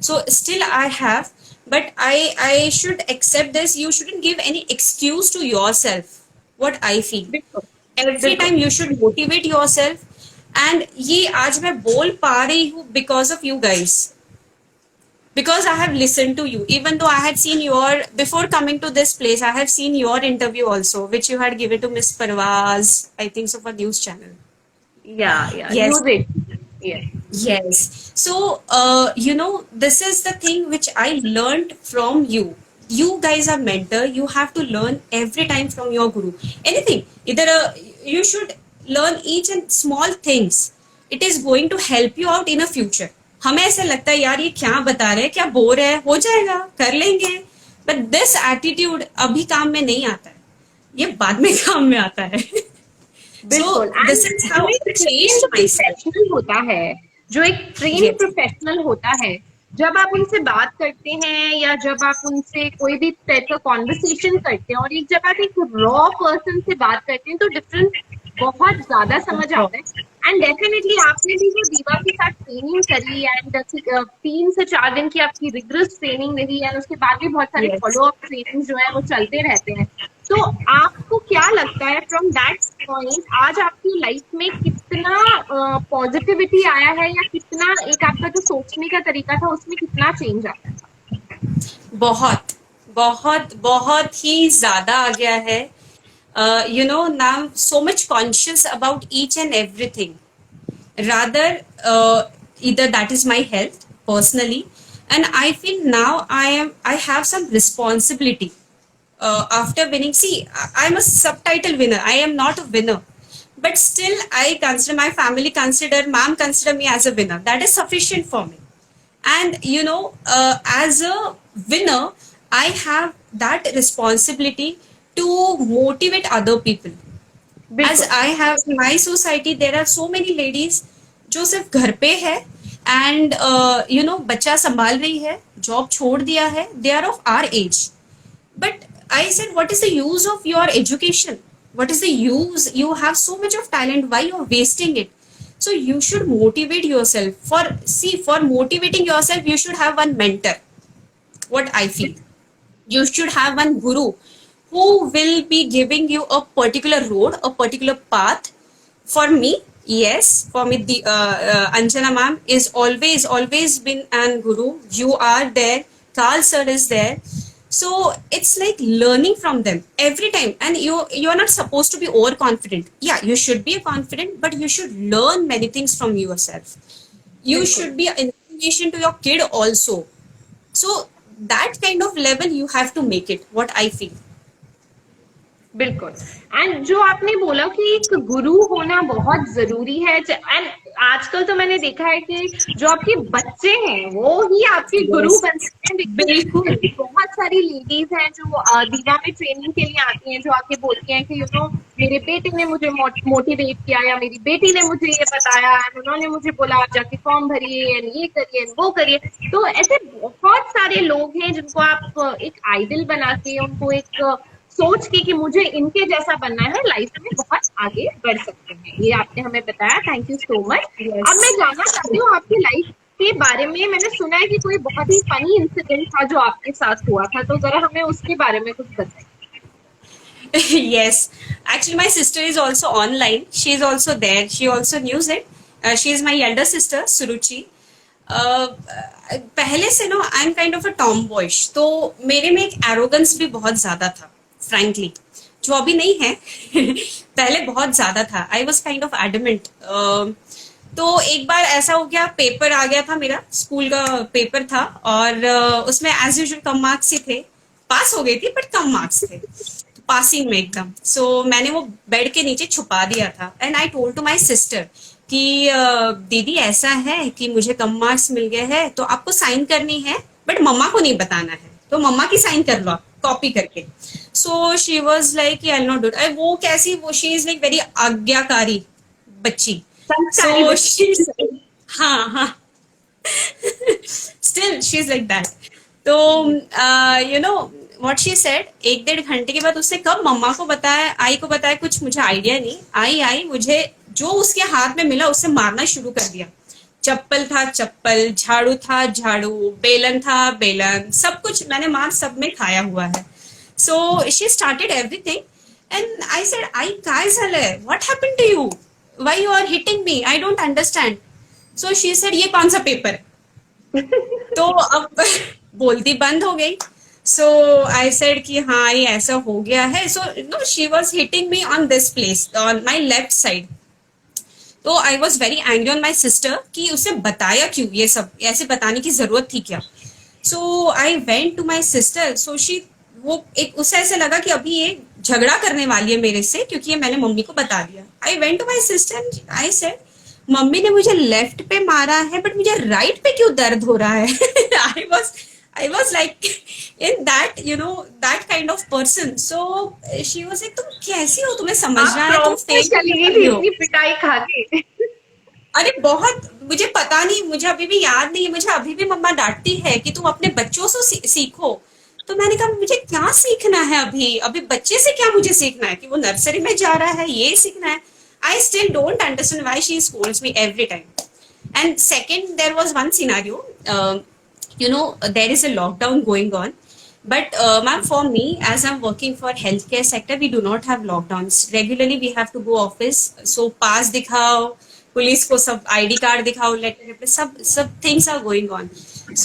S2: So still I have, but I should accept this. You shouldn't give any excuse to yourself, what I feel.
S1: बिल्कुल,
S2: Every
S1: बिल्कुल,
S2: time you should motivate yourself. And ये आज मैं बोल पा रही हूँ because of you guys, because I have listened to you, even though I had seen your, before coming to this place, I have seen your interview also, which you had given to Miss Parvaz, I think so, for news channel.
S1: yeah,
S2: Yes,
S1: use it, yes.
S2: yes. So you know, this is the thing which I learned from you. You guys are mentor, you have to learn every time from your guru. Anything, either you should learn each and small things. It is going to help you out in a future. हमें ऐसा लगता है यार ये क्या बता रहे हैं, क्या बोर है, हो जाएगा, कर लेंगे, but this attitude अभी काम में नहीं आता है, ये बाद में काम में आता है.
S1: बिल्कुल.
S2: So this is how I changed myself.
S1: Professional होता है, जो एक ट्रेन
S2: Yes.
S1: प्रोफेशनल होता है, जब आप उनसे बात करते हैं या जब आप उनसे कोई भी टाइप का कॉन्वर्सेशन करते हैं, और एक जब आप एक रॉ पर्सन से बात करते हैं, तो डिफरेंस बहुत ज्यादा समझ आता है. एंड डेफिनेटली आपने भी जो दीवा के साथ ट्रेनिंग करी, एंड 3 से 4 दिन की आपकी रिग्रेस ट्रेनिंग रही, एंड उसके बाद भी बहुत सारे
S2: Yes.
S1: फॉलो अप ट्रेनिंग जो है वो चलते रहते हैं. तो आपको क्या लगता है फ्रॉम दैट पॉइंट, आज आपकी लाइफ में कितना पॉजिटिविटी आया है, या कितना एक आपका जो सोचने का तरीका था उसमें कितना चेंज आया है?
S2: बहुत बहुत बहुत ही ज्यादा आ गया है. You know, now I'm so much conscious about each and everything. Rather, either that is my health personally, and I feel now I have some responsibility after winning. See, I'm a subtitle winner, I am not a winner, but still I consider, my family consider, mom consider me as a winner. That is sufficient for me. And you know, as a winner, I have that responsibility to motivate other people. As I have in my society, there are so many ladies जो सिर्फ घर पे है and you know, बच्चा संभाल रही है, job छोड़ दिया है, they are of our age. But I said, what is the use of your education? What is the use? You have so much of talent, why you are wasting it? So you should motivate yourself. For motivating yourself, you should have one mentor, what I feel. You should have one guru who will be giving you a particular road, a particular path. For me, yes, for me, the Anjana ma'am is always been an guru. You are there, Carl sir is there. So it's like learning from them every time. And you're not supposed to be overconfident. Yeah, you should be confident, but you should learn many things from yourself. You should be an inspiration to your kid also. So that kind of level you have to make it, what I feel.
S1: बिल्कुल. And जो आपने बोला कि एक गुरु होना बहुत जरूरी है, एंड आजकल तो मैंने देखा है कि जो आपके बच्चे हैं वो ही आपके गुरु
S2: Yes,
S1: बन सकते हैं,
S2: बिल्कुल।
S1: बिकॉज बहुत सारी लेडीज हैं जो दीवा में ट्रेनिंग के लिए आती हैं, जो आके बोलती हैं कि मेरे बेटे ने मुझे मोटिवेट किया या मेरी बेटी ने मुझे ये बताया, and उन्होंने मुझे बोला आप जाके फॉर्म भरिए and ये करिए and वो करिए। तो ऐसे बहुत सारे लोग हैं जिनको आप एक आइडल बना के उनको एक सोच के कि मुझे इनके जैसा बनना है, लाइफ में बहुत आगे बढ़ सकते हैं। ये आपने हमें बताया, थैंक यू सो मच। अब मैं
S2: Yes.
S1: जानना चाहती हूँ आपकी लाइफ के बारे में। मैंने सुना है कि कोई बहुत ही फनी इंसिडेंट था जो आपके साथ हुआ था, तो जरा हमें उसके बारे में कुछ बताइए।
S2: Yes, actually my sister is also online. She is also there. She also knows it. She is my elder sister, Suruchi. Uh, पहले से no I am kind of a tomboyish, तो मेरे में एक एरोगेंस भी बहुत ज्यादा था, फ्रैंकली, जो अभी नहीं है। पहले बहुत ज्यादा था। I was kind of adamant. तो एक बार ऐसा हो गया, पेपर आ गया था, मेरा स्कूल का पेपर था, और उसमें एज यूजुअल कम मार्क्स ही थे। पास हो गई थी बट कम मार्क्स थे, पासिंग में एकदम। सो मैंने वो बेड के नीचे छुपा दिया था, and I told to my sister कि दीदी ऐसा है कि मुझे कम मार्क्स मिल गए हैं, तो आपको साइन करनी है बट मम्मा को नहीं बताना है, तो मम्मा की साइन कर लो कॉपी करके। So she was like I not do. वो कैसी, वो शी इज लाइक वेरी आज्ञाकारी बच्ची।
S1: संस्कारी
S2: सो
S1: बच्ची।
S2: शी, हाँ हाँ, still she is like that. तो you know what she said, एक डेढ़ घंटे के बाद उसने कब मम्मा को बताया, आई को बताया, कुछ मुझे आइडिया नहीं। आई मुझे जो उसके हाथ में मिला उससे मारना शुरू कर दिया। चप्पल था चप्पल, झाड़ू था झाड़ू, बेलन था बेलन, सब कुछ मैंने मार सब में खाया हुआ है। So she started everything, and I said, आई काय झालंय, what happened to you, why you are hitting me, I don't understand. So she said, ये कौन सा पेपर है? तो अब बोलती बंद हो गई। सो आई सेड कि हाँ ये ऐसा हो गया है। So no, she was hitting me on this place, on my left side. तो I was very angry on my sister कि उसे बताया क्यों, ये सब ऐसे बताने की जरूरत थी क्या। So I went to my sister. So she, वो एक उसे ऐसे लगा कि अभी ये झगड़ा करने वाली है मेरे से, क्योंकि ये मैंने मम्मी को बता दिया। I went to my sister, I said, mummy ने मुझे लेफ्ट पे मारा है बट मुझे राइट पे क्यों दर्द हो रहा है? I was like in that, you know, that kind of person. So she was like, तुम कैसी हो, तुम्हें समझना है, तुम फेक
S1: चली गई
S2: कर
S1: थी
S2: रही हो।
S1: इतनी पिटाई खा के।
S2: अरे बहुत, मुझे पता नहीं, मुझे अभी भी याद नहीं है, मुझे अभी भी मम्मा डांटती है कि तुम अपने बच्चों से सीखो। तो मैंने कहा मुझे क्या सीखना है, अभी अभी बच्चे से क्या मुझे सीखना है, कि वो नर्सरी में जा रहा है, ये सीखना है। I still don't understand why she Scholz me every time. And second, there was one scenario, you know, there is a lockdown going on, but ma'am, for me, as I'm working for healthcare sector, we do not have lockdowns. Regularly we have to go office, so pass दिखाओ, police को सब ID card दिखाओ, letter, सब things are going on.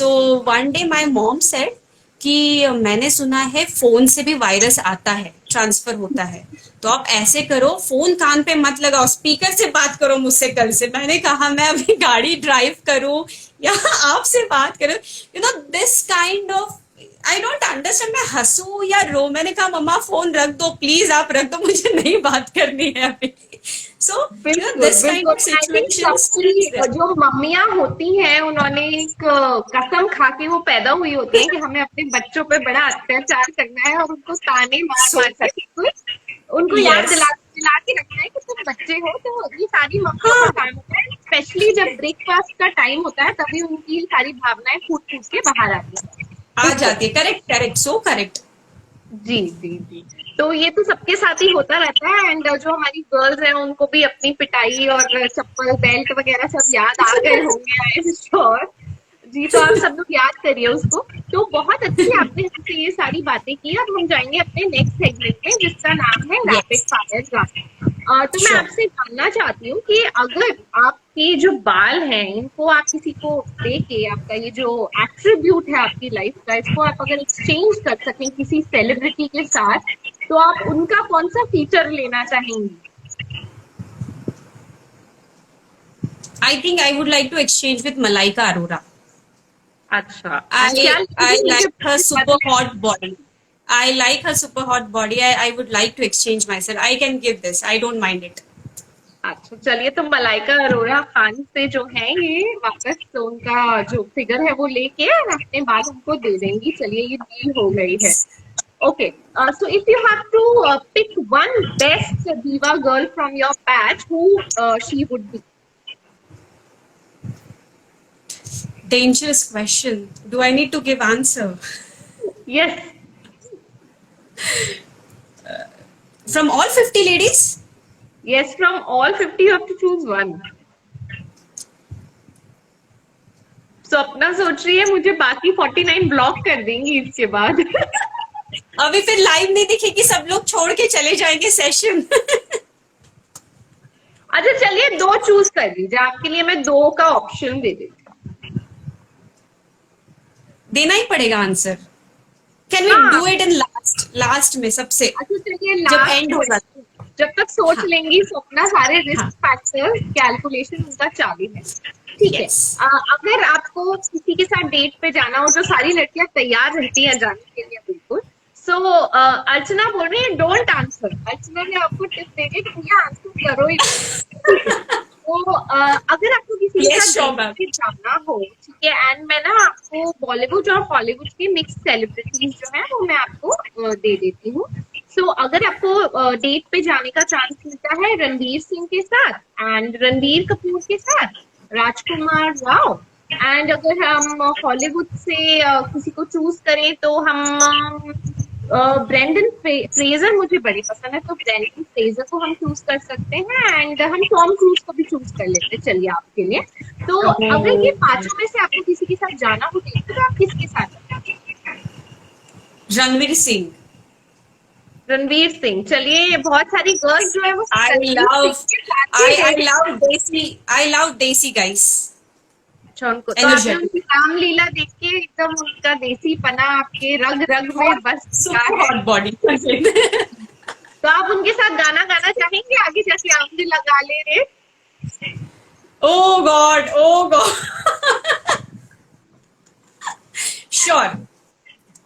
S2: So one day my mom said कि मैंने सुना है phone से भी वायरस आता है, ट्रांसफर होता है, तो आप ऐसे करो, फोन कान पे मत लगाओ, स्पीकर से बात करो मुझसे कल से। मैंने कहा मैं अभी गाड़ी ड्राइव करूं या आपसे बात करूं, you know this kind of, I don't understand. मैं हंसू या रो? मैंने कहा मम्मा फोन रख दो प्लीज, आप रख दो, मुझे नहीं बात करनी है अभी। So this kind of situation,
S1: जो मम्मियाँ होती हैं उन्होंने एक कसम खा के वो पैदा हुई होती हैं कि हमें अपने बच्चों पे बड़ा अत्याचार करना है और उनको ताने मार मार सकते, उनको याद
S2: यस,
S1: दिला के रखना है कि तुम बच्चे हो। तो ये सारी मम्मियों का काम होता है, स्पेशली जब ब्रेकफास्ट का टाइम होता है तभी उनकी सारी भावनाएं फूट फूट के बाहर आती हैं।
S2: आ जाती है। Correct correct, so correct.
S1: जी जी जी। तो ये तो सबके साथ ही होता रहता है, एंड जो हमारी गर्ल्स हैं उनको भी अपनी पिटाई और चप्पल बेल्ट वगैरह सब याद आ गए होंगे, आई एम श्योर। जी, तो आप सब लोग याद करिए उसको। तो बहुत अच्छी आपने हमसे ये सारी बातें की। अब हम जाएंगे अपने नेक्स्ट सेगमेंट में जिसका नाम है रैपिड फायर राउंड। तो मैं
S2: Sure.
S1: आपसे जानना चाहती हूँ कि अगर आपके जो बाल हैं इनको आप किसी को दे के, आपका ये जो एट्रीब्यूट है आपकी लाइफ का, इसको आप अगर एक्सचेंज कर सकें किसी सेलिब्रिटी के साथ, तो आप उनका कौन सा फीचर लेना चाहेंगी?
S2: I think I would like to exchange with Malaika Arora.
S1: अच्छा,
S2: I like her super hot body. I like her super hot body. I would like to exchange myself. I can give this. I don't mind it.
S1: अच्छा, तो चलिए, तो मलाइका अरोड़ा खान से जो है ये वापस तो उनका जो फिगर है वो लेके और अपने बाद उनको दे देंगी। चलिए, ये डील हो गई है। Okay, so if you have to pick one best diva girl from your batch, who she would be?
S2: Dangerous question. Do I need to give answer?
S1: Yes,
S2: From all 50 ladies?
S1: yes, from all 50 you have to choose one. Swapna सोच रही है मुझे बाकी 49 block कर देंगी इसके बाद।
S2: अभी फिर लाइव नहीं दिखेगी, सब लोग छोड़ के चले जाएंगे सेशन।
S1: अच्छा चलिए, दो चूज कर लीजिए, आपके लिए मैं दो का ऑप्शन दे देती हूँ।
S2: देना ही पड़ेगा आंसर। कैन वी
S1: हाँ।
S2: डू इट इन लास्ट में सबसे,
S1: अच्छा चलिए,
S2: जब
S1: लास्ट
S2: एंड हो जाता है।
S1: जब तक सोच
S2: हाँ।
S1: लेंगी स्वप्ना, सारे रिस्क
S2: हाँ।
S1: फैक्टर कैलकुलेशन उनका चालू है। ठीक है।
S2: Yes.
S1: अगर आपको किसी के साथ डेट पे जाना हो, जो सारी लड़कियां तैयार रहती हैं जाने के लिए बिल्कुल, सो अर्चना बोल रही है डोंट आंसर। अर्चना ने आपको टिप दे दी कि भैया आंसर करो ही नहीं। तो अगर आपको किसी के
S2: Yes,
S1: साथ
S2: sure,
S1: डेट
S2: ma'am.
S1: पे जाना हो, ठीक है, एंड मैं ना आपको बॉलीवुड और हॉलीवुड के मिक्स सेलिब्रिटीज जो है वो मैं आपको दे देती हूँ। सो अगर आपको डेट पे जाने का चांस मिलता है रणवीर सिंह के साथ एंड रणबीर कपूर के साथ, राजकुमार राव, एंड अगर हम हॉलीवुड से किसी को चूज करें तो हम ब्रेंडन फ्रेजर मुझे बड़ी पसंद है, तो ब्रेंडन फ्रेजर को हम चूज कर सकते हैं एंड हम टॉम क्रूज को भी चूज कर लेते हैं। चलिए आपके लिए, तो अगर ये पांचों में से आपको किसी के साथ जाना हो तो आप किसके साथ जाएंगे?
S2: रणवीर सिंह।
S1: रणवीर सिंह। चलिए, बहुत सारी गर्ल्स जो है वो
S2: I
S1: रणवीर
S2: love,
S1: सिंह के साथ ही
S2: I
S1: हैं।
S2: love I love Desi guys.
S1: अच्छा, उनको तो आपने उनकी रामलीला देख के एकदम उनका देसी पना आपके रग रग में बस चुका
S2: Super
S1: है।
S2: hot body.
S1: तो आप उनके साथ गाना गाना चाहेंगे आगे, जैसे आपने लगा ले रे?
S2: Oh God, oh God. Sure,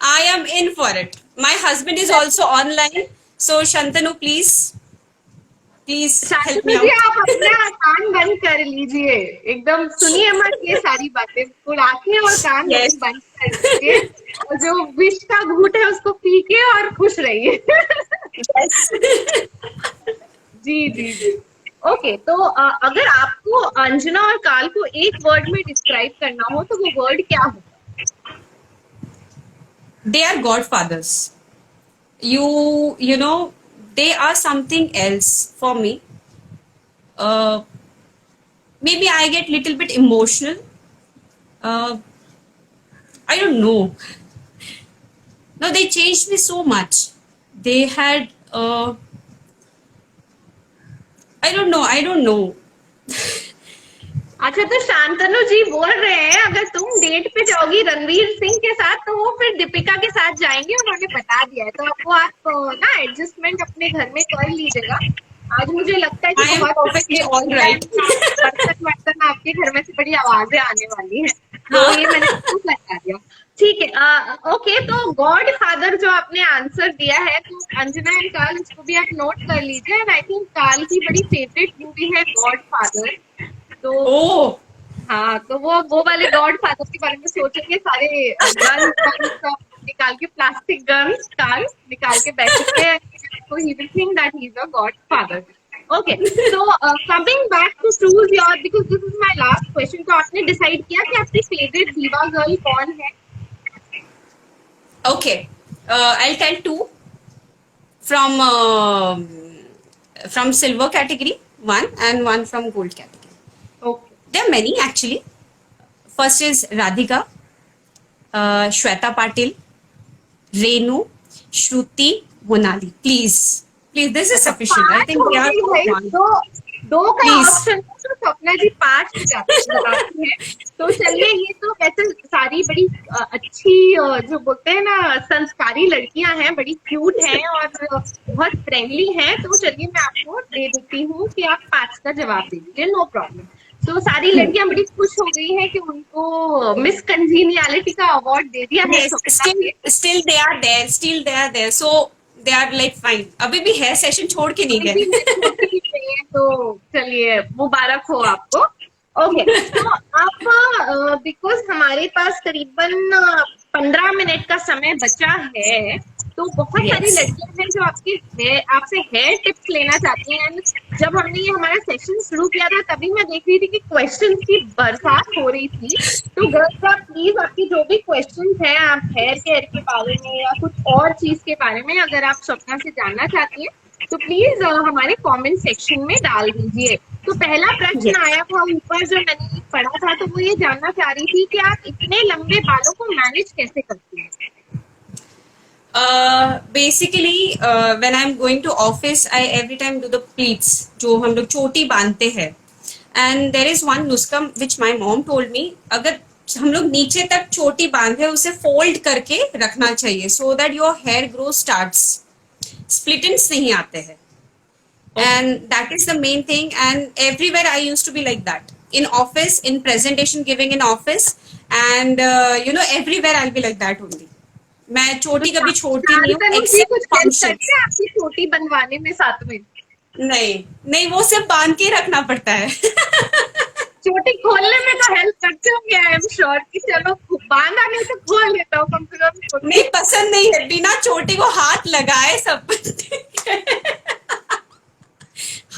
S2: I am in for it. My husband is also online, so Shantanu, please help me
S1: Shantanu ji,
S2: out.
S1: आप अपना कान बंद कर लीजिए, एकदम सुनिए मत ये सारी बातें, बिल्कुल आंखें और कान
S2: Yes.
S1: बंद कर लीजिए और जो विष का घूंट है उसको पी के और खुश रहिए।
S2: Yes.
S1: जी जी जी। ओके, तो अगर आपको अंजना और काल को एक वर्ड में डिस्क्राइब करना हो तो वो वर्ड क्या हो?
S2: They are godfathers. You know, they are something else for me. Maybe I get little bit emotional. I don't know. No, they changed me so much. They had I don't know.
S1: अच्छा, तो शांतनु जी बोल रहे हैं अगर तुम date पे जाओगी रणवीर सिंह के साथ तो वो फिर दीपिका के साथ जाएंगे, उन्होंने बता दिया है। तो आपको आप ना एडजस्टमेंट अपने घर में कर लीजिएगा। आज मुझे लगता है
S2: I
S1: कि
S2: am
S1: बहुत
S2: perfectly all right.
S1: बर्तन आपके घर में से बड़ी आवाजें आने वाली है, तो ये मैंने आपको बता दिया। ठीक है। ओके, तो गॉड फादर जो आपने आंसर दिया है, तो अंजना एंड काल इसको भी आप नोट कर लीजिए। एंड आई थिंक काल की बड़ी फेवरेट मूवी है गॉड फादर। तो
S2: Oh,
S1: हाँ, तो वो वाले गॉड फादर के बारे में सोचेंगे, सारे गन्स निकाल के, प्लास्टिक गन्स काल निकाल के बैठेंगे, तो he will think that he is a godfather. Okay, so coming back to choose your, because this is my last question, तो आपने डिसाइड किया कि आपकी फेवरेट दीवा गर्ल कौन है?
S2: okay. I'll tell two from silver category, one, and one from gold category.
S1: Okay,
S2: There are many actually. First is Radhika, Shweta Patil, Renu, Shruti, Monali. Please, this is sufficient. I think we are.
S1: दो का
S2: Please.
S1: Option तो स्वप्ना जी 5 बताती है। तो चलिए, ये तो वैसे सारी बड़ी अच्छी जो बोलते हैं ना संस्कारी लड़कियां हैं, बड़ी क्यूट हैं और बहुत फ्रेंडली हैं। तो चलिए, मैं आपको दे देती हूँ कि आप 5 का जवाब दे दीजिए, नो प्रॉब्लम। तो सारी लड़कियां बड़ी खुश हो गई हैं कि उनको मिस कंजीनियलिटी का अवार्ड दे दिया है
S2: Yes,
S1: स्वप्ना ने।
S2: still they are there. Still they are there. So they are like fine. अभी भी है सेशन छोड़ के नहीं गए.
S1: तो चलिए चलिए मुबारक हो आपको। ओके, तो आप बिकॉज हमारे पास करीबन 15 मिनट का समय बचा है, तो बहुत सारी
S2: Yes.
S1: लड़कियां हैं जो आपसे हेयर टिप्स लेना चाहती हैं। एंड जब हमने ये हमारा सेशन शुरू किया था तभी मैं देख रही थी कि क्वेश्चंस की बरसात हो रही थी। तो गर्ल्स, आप प्लीज आपकी जो भी क्वेश्चंस हैं, आप हेयर केयर के बारे में या कुछ और चीज के बारे में अगर आप स्वप्ना से जानना चाहती हैं तो प्लीज हमारे कमेंट सेक्शन में डाल दीजिए। तो पहला प्रश्न
S2: Yes.
S1: आया था ऊपर जो मैंने पढ़ा था, तो वो ये जानना चाह रही थी कि आप इतने लंबे बालों को मैनेज कैसे करती हैं।
S2: Basically, when I'm going to office, I every time do the pleats, जो हम लोग चोटी बांधते हैं. And there is one नुस्खा which my mom told me, अगर हम लोग नीचे तक चोटी बांधे उसे फोल्ड करके रखना चाहिए, so that your hair growth starts. Split ends नहीं आते हैं. And that is the main thing, and everywhere I used to be like that, in office, in presentation giving in office, and everywhere I'll be like that only. मैं चोटी कभी छोड़ती नहीं हूँ
S1: शांतनु जी
S2: accept
S1: कुछ हेल्प
S2: फंक्शंस.
S1: करते हैं आपकी चोटी बनवाने में साथ में?
S2: नहीं नहीं, वो सिर्फ बांध के रखना पड़ता है.
S1: चोटी खोलने में तो हेल्प करते होंगे, आई एम श्योर कि चलो बांधा नहीं तो खोल लेता हूँ कम से कम।
S2: नहीं, पसंद नहीं है बिना चोटी को हाथ लगाए सब.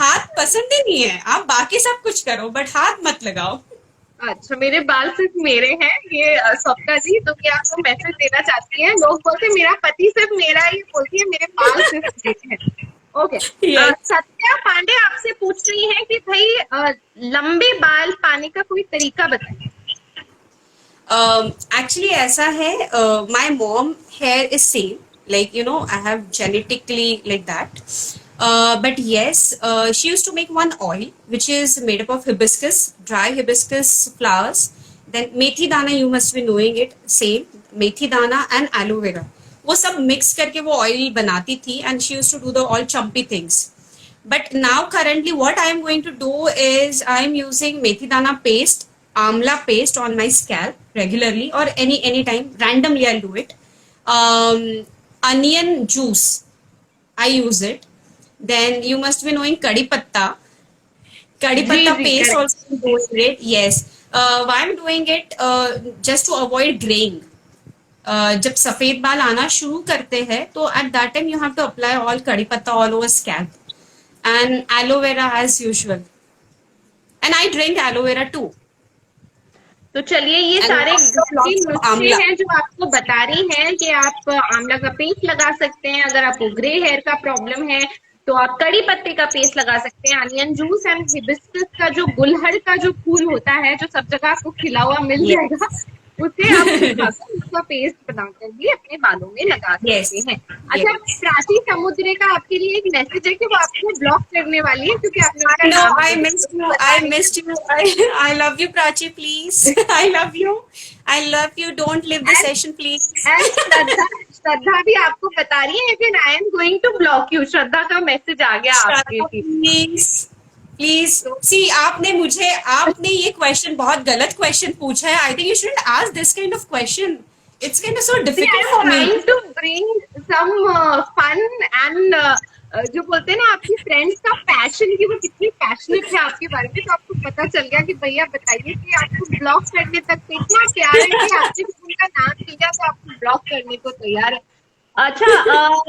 S2: हाथ पसंद ही नहीं है. आप बाकी सब कुछ करो बट हाथ मत लगाओ.
S1: अच्छा, मेरे बाल सिर्फ मेरे हैं ये स्वप्ना जी, तो क्या आपको मैसेज देना चाहती हैं? लोग बोलते हैं मेरा पति सिर्फ मेरा, ये बोलती है मेरे बाल सिर्फ मेरे हैं। Okay,
S2: Yes.
S1: सत्या पांडे आपसे पूछ रही हैं कि भाई लंबे बाल पाने का कोई तरीका बताएं।
S2: Actually ऐसा है, my mom hair is same, like I have genetically like that, but yes, she used to make one oil which is made up of hibiscus, dry hibiscus flowers, then methi dana, you must be knowing it, same methi dana and aloe vera, वो सब mix करके वो oil बनाती थी, and she used to do the all chumpy things. But now currently what I am going to do is I am using methi dana paste, amla paste on my scalp regularly, or any time randomly I'll do it. Onion juice I use it. Then you must be knowing kadi patta. Kadi patta
S1: ji,
S2: paste
S1: correct.
S2: also goes great. Yes. Why I'm doing it? Just to avoid graying. जब सफेद बाल आना शुरू करते हैं तो at that time you have to apply all kadi patta all over scalp and aloe vera as usual, and I drink aloe vera too.
S1: तो चलिए ये
S2: And
S1: सारे
S2: lots of
S1: नुस्खे
S2: आंवला.
S1: हैं जो आपको बता रही हैं कि आप आंवला का पेस्ट लगा सकते हैं। अगर आपको ग्रे हेयर का प्रॉब्लम है तो आप कड़ी पत्ते का पेस्ट लगा सकते हैं। अनियन जूस एंड हिबिस्कस का जो गुलहड़ का जो फूल होता है जो सब जगह आपको खिला हुआ मिल
S2: Yes.
S1: जाएगा, उसे आप सुखाकर उसका पेस्ट बनाकर भी अपने बालों में लगा
S2: Yes.
S1: सकते हैं। अच्छा, प्राची समुद्रे का आपके लिए एक मैसेज है कि वो आपको ब्लॉक करने वाली है क्योंकि आपने उसका
S2: No,
S1: नाम
S2: I missed you. I missed you. I love you, Prachi. Please, I love you. I love you. Don't leave the
S1: And-
S2: session, please.
S1: And Shraddha भी आपको बता रही है कि I am going to block you. Shraddha का message आ गया आपके लिए।
S2: प्लीज प्लीज सी, आपने ये क्वेश्चन बहुत गलत क्वेश्चन पूछा है. I think you should ask this kind of question. It's kind of so difficult for me.
S1: trying to bring some fun and जो बोलते हैं ना आपकी फ्रेंड्स का पैशन, की वो कितनी पैशनेट है आपके बारे में, तो आपको पता चल गया कि भैया बताइए कि आपको ब्लॉक करने तक तो इतना प्यार है कि आपने उनका नाम लिया तो आपको ब्लॉक करने को तैयार है। अच्छा,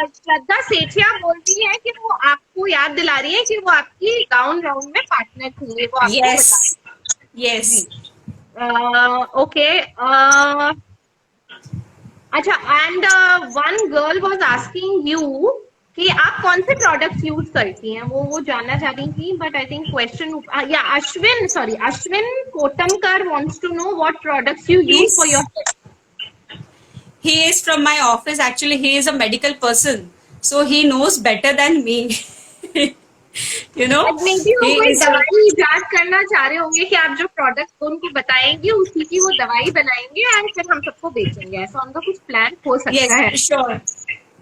S1: श्रद्धा सेठिया बोल रही है कि वो आपको याद दिला रही है कि वो आपकी गाउन राउंड में पार्टनर थी, वो आपको
S2: यस यस.
S1: ओके। अच्छा, and one girl was asking you कि आप कौन से प्रोडक्ट्स यूज करती हैं, वो जानना चाह रही थी। बट आई थिंक क्वेश्चन, या Ashwin Kotamkar wants to know what products you use for your.
S2: He is from my office. Actually, he is a medical person, so he knows better than me.
S1: May be वो
S2: he
S1: कोई
S2: is a-
S1: दवाई इजाद करना चाह रहे होंगे कि आप जो प्रोडक्ट उनको बताएंगे उसी की वो दवाई बनाएंगे एंड फिर हम सबको बेचेंगे, ऐसा उनका कुछ प्लान हो सकता है।
S2: Yes,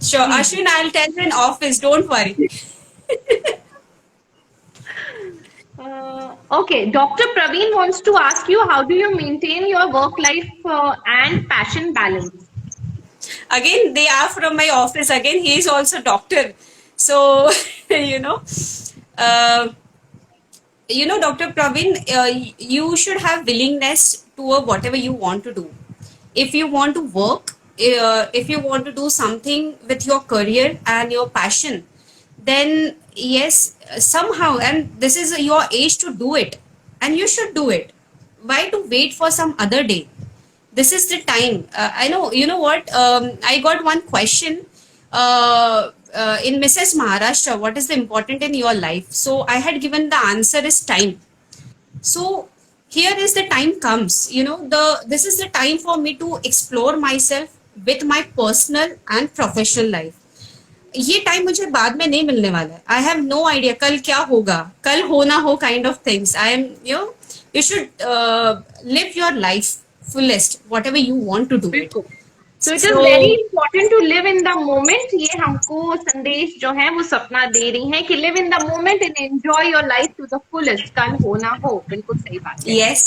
S2: sure. Ashwin, I'll tell you in office. Don't worry.
S1: Okay, Dr. Praveen wants to ask you, how do you maintain your work life and passion balance?
S2: Again, they are from my office. Again, he is also doctor. So, uh, Dr. Praveen, you should have willingness toward whatever you want to do. If you want to work, if you want to do something with your career and your passion, then yes, somehow, and this is your age to do it, and you should do it. Why to wait for some other day? This is the time. I know, you know what? I got one question in Mrs. Maharashtra, what is the important in your life? So I had given the answer is time. So here is the time comes, this is the time for me to explore myself with my personal and professional life. ये time मुझे बाद में नहीं मिलने वाला है. I have no idea कल क्या होगा, कल हो ना हो kind of things. I am you should live your life fullest whatever you want to do it.
S1: बिल्कुल. So it is very important to live in the moment. ये हमको संदेश जो है वो सपना दे रही हैं कि live in the moment and enjoy your life to the fullest. कल हो ना हो, बिल्कुल सही बात है.
S2: Yes.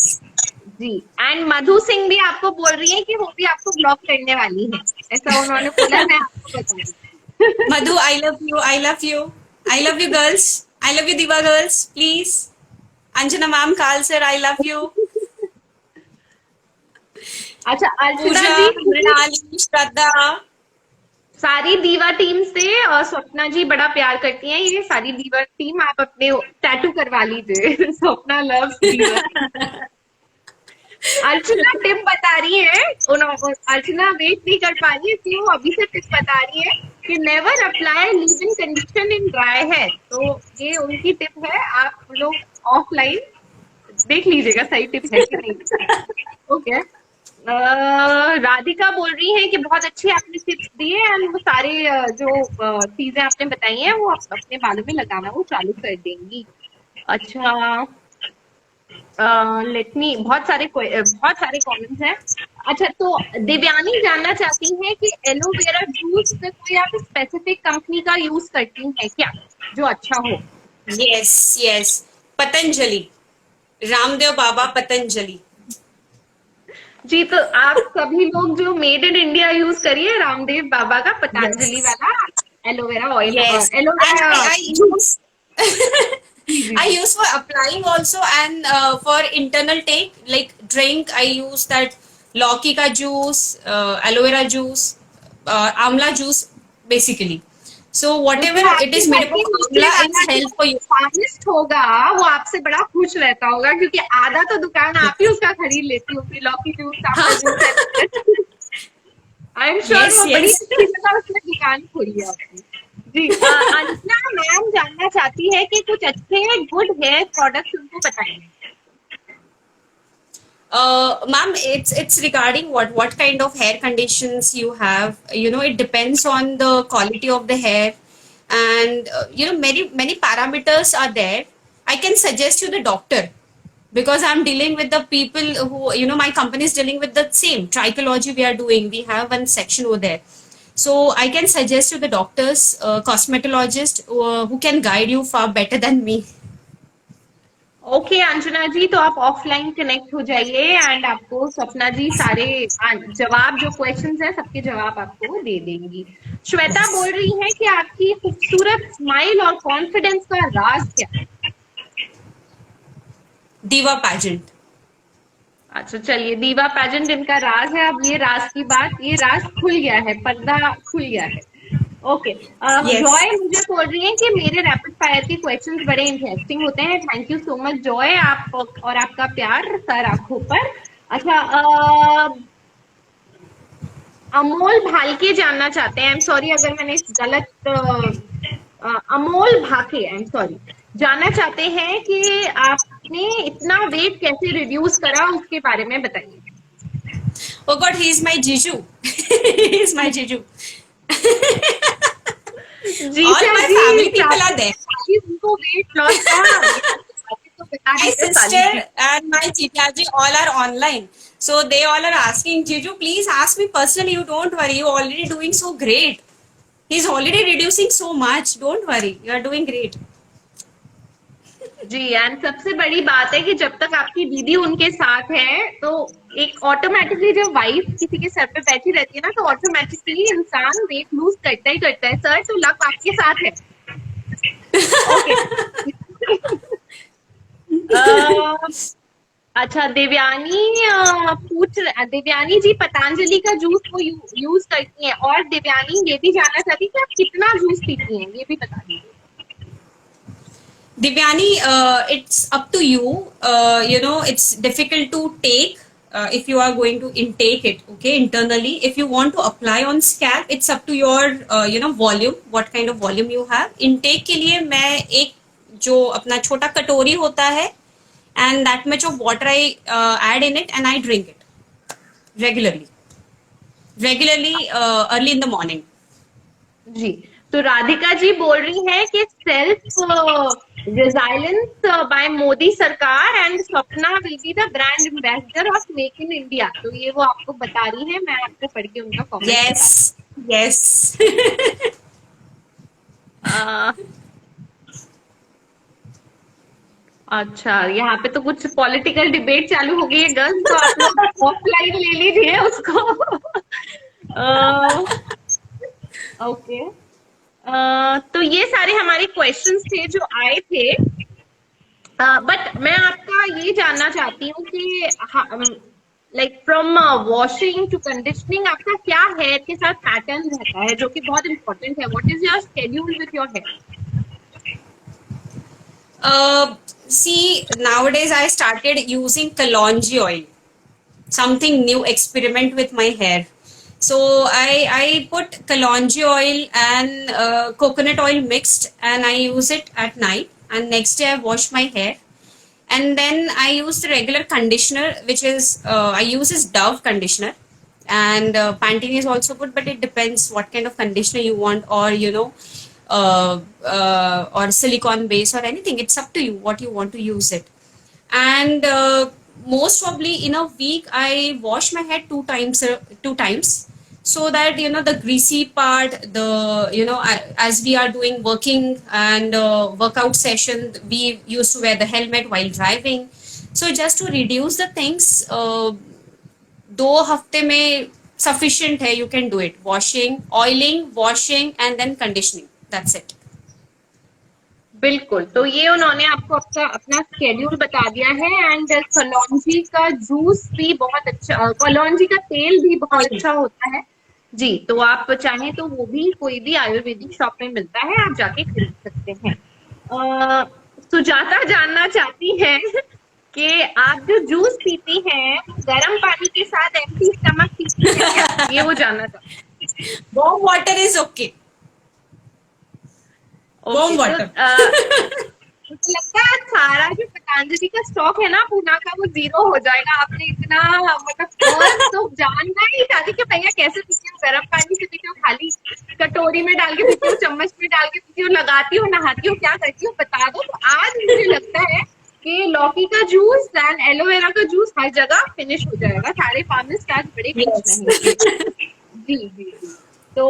S1: जी. एंड मधु सिंह भी आपको बोल रही है कि वो भी आपको ब्लॉक करने वाली है, ऐसा उन्होंने बोला. मैं आपको बताऊंगी.
S2: Madhu, I love you. I love you. I love you, girls. I love you, Diva girls. Please. Anjana ma'am, Kal sir, I love you.
S1: अच्छा, अर्चना
S2: पूजा,
S1: जी,
S2: मृणाली, श्रद्धा.
S1: सारी दीवा टीम से और स्वप्ना जी बड़ा प्यार करती हैं. ये सारी दीवा टीम आप अपने टैटू करवा लीजिए. स्वप्ना लव्स दीवा. अर्चना टिप बता रही है, अर्चना वेट नहीं कर पा रही है इसलिए वो अभी से टिप बता रही है कि never apply leave in condition in dry hair. तो ये उनकी टिप है, आप लोग ऑफलाइन देख लीजिएगा सही टिप है कि नहीं. ओके. राधिका बोल रही है कि बहुत अच्छी आपने टिप्स दिए एंड वो सारे जो चीजें आपने बताई हैं वो आप अपने बालों में लगाना वो चालू कर देंगी. अच्छा, लेट मी, बहुत सारे कमेंट्स हैं. अच्छा, तो दिव्यानी जानना चाहती हैं कि एलोवेरा जूस में कोई आप स्पेसिफिक कंपनी का यूज करती हैं क्या जो अच्छा हो?
S2: Yes, yes. पतंजलि, रामदेव बाबा पतंजलि.
S1: जी, तो आप सभी लोग जो मेड इन इंडिया यूज करिए रामदेव बाबा का पतंजलि वाला aloe vera oil.
S2: Yes.
S1: Aloe vera
S2: And I use I use for applying also, and for internal take like drink I use that लौकी का जूस, एलोवेरा जूस, आंवला juice basically. So whatever it is made of amla is health for you.
S1: फार्मिस्ट होगा वो आपसे बड़ा खुश रहता होगा क्योंकि आधा तो दुकान आप ही उसका खरीद लेती होगी. लौकी जूस, आंवला जूस. आई एम श्योर वो बड़ी अच्छी तरह उसने दुकान खोली है आपकी. जी. अंजना मैम जानना चाहती है कि कुछ अच्छे गुड हेयर प्रोडक्ट्स उनको बताएंगे.
S2: Ma'am, it's regarding what kind of hair conditions you have. It depends on the quality of the hair, and many parameters are there. I can suggest you the doctor because I'm dealing with the people who my company is dealing with the same trichology we are doing. We have one section over there, so I can suggest you the doctors, cosmetologist who can guide you far better than me.
S1: Okay Anjana ji, तो आप offline connect हो जाइए and आपको स्वप्ना जी सारे जवाब जो questions हैं सबके जवाब आपको दे देंगी. श्वेता बोल रही है कि आपकी खूबसूरत स्माइल और कॉन्फिडेंस का राज क्या है?
S2: Diva pageant.
S1: अच्छा, चलिए, दीवा पैजेंट इनका राज है. अब ये राज की बात, ये राज खुल गया है, पर्दा खुल गया है. ओके. जॉय मुझे बोल रही है कि मेरे रैपिड फायर के क्वेश्चंस बड़े इंटरेस्टिंग होते हैं. Thank you so much Joy, आप और आपका प्यार सर आंखों पर. अच्छा, अमोल भालके जानना चाहते हैं, आई एम सॉरी अगर मैंने गलत, अमोल भाके, आई एम सॉरी, जानना चाहते हैं कि आपने इतना वेट कैसे रिड्यूस करा उसके बारे में बताइए.
S2: Oh God, he is my Jiju. He is my Jiju.
S1: जी,
S2: All my family people are there.
S1: उनको वेट लॉस का
S2: My sister and my Chitaji all are online. So they all are asking, Jiju, please ask me personally. You don't worry. You're already doing so great. He's already reducing so much. Don't worry. You are doing great.
S1: जी. And सबसे बड़ी बात है कि जब तक आपकी दीदी उनके साथ है तो एक ऑटोमेटिकली जब वाइफ किसी के सर पे बैठी रहती है ना तो ऑटोमेटिकली इंसान वेट लूज करता ही करता है. सर, तो लक आपके साथ है. ओके. अच्छा, देवयानी जी पतंजलि का जूस वो यूज करती हैं, और देवयानी ये भी जानना चाहती है कि आप कितना जूस पीती हैं, ये भी बता दीजिए।
S2: Divyani, it's up to you. It's difficult to take if you are going to intake it, okay, internally. If you want to apply on scalp, it's up to your, volume, what kind of volume you have. Intake के लिए मैं एक जो अपना छोटा कटोरी होता है, and that much of water I add in it and I drink it regularly early in the morning.
S1: जी, तो राधिका जी बोल रही है कि सेल्फ resilience by मोदी सरकार and Swapna will be the brand ambassador of make in India. तो ये वो आपको बता रही है, मैं आपको पढ़ के उनका कमेंट बता
S2: Yes, yes.
S1: अच्छा, यहाँ पे तो कुछ पॉलिटिकल डिबेट चालू हो गई है गर्ल्स, तो आप लोग ऑफलाइन ले लीजिए उसको। ओके, तो ये सारे हमारे क्वेश्चंस थे जो आए थे, बट मैं आपका ये जानना चाहती हूँ कि like from washing to conditioning आपका क्या हेयर के साथ पैटर्न रहता है, जो कि बहुत इंपॉर्टेंट है। What is your schedule with your hair?
S2: See, nowadays I started using Kalonji oil, something new experiment with my hair. So I put Kalonji oil and coconut oil mixed, and I use it at night, and next day I wash my hair, and then I use the regular conditioner, which is I use is Dove conditioner, and Pantene is also good, but it depends what kind of conditioner you want, or or silicone base or anything. It's up to you what you want to use it. And most probably in a week I wash my hair two times, so that the greasy part, as we are doing working and workout session, we used to wear the helmet while driving, so just to reduce the things, 2 हफ्ते में sufficient है. You can do it, washing, oiling, washing, and then conditioning. That's it.
S1: बिल्कुल, तो ये उन्होंने आपको अपना schedule बता दिया है। एंड कलौंजी का जूस भी बहुत अच्छा, कलौंजी का तेल भी बहुत अच्छा होता है जी। तो आप चाहें तो वो भी कोई भी आयुर्वेदिक शॉप में मिलता है, आप जाके खरीद सकते हैं। सुजाता जानना चाहती है कि आप जो जूस पीती हैं गर्म पानी के साथ एम्प्टी स्टमक पीती हैं क्या? ये वो जानना चाहती है।
S2: Warm water is okay. Warm water.
S1: मुझे लगता है सारा जो पतंजलि का स्टॉक है ना पूना का, वो 0 हो जाएगा। आपने इतना मतलब तो जानना ही चाहती कि भैया कैसे पीती हूँ, गर्म पानी से पीती हूँ, खाली कटोरी में डाल के पीती हूँ, चम्मच में डाल के पीती हूँ, लगाती हूँ, नहाती हूँ, क्या करती हूँ बता दो। तो आज मुझे लगता है कि लौकी का जूस एंड एलोवेरा का जूस हर जगह फिनिश हो जाएगा। सारे फार्मिस्ट आज बड़े खुश रहेंगे। जी जी जी। तो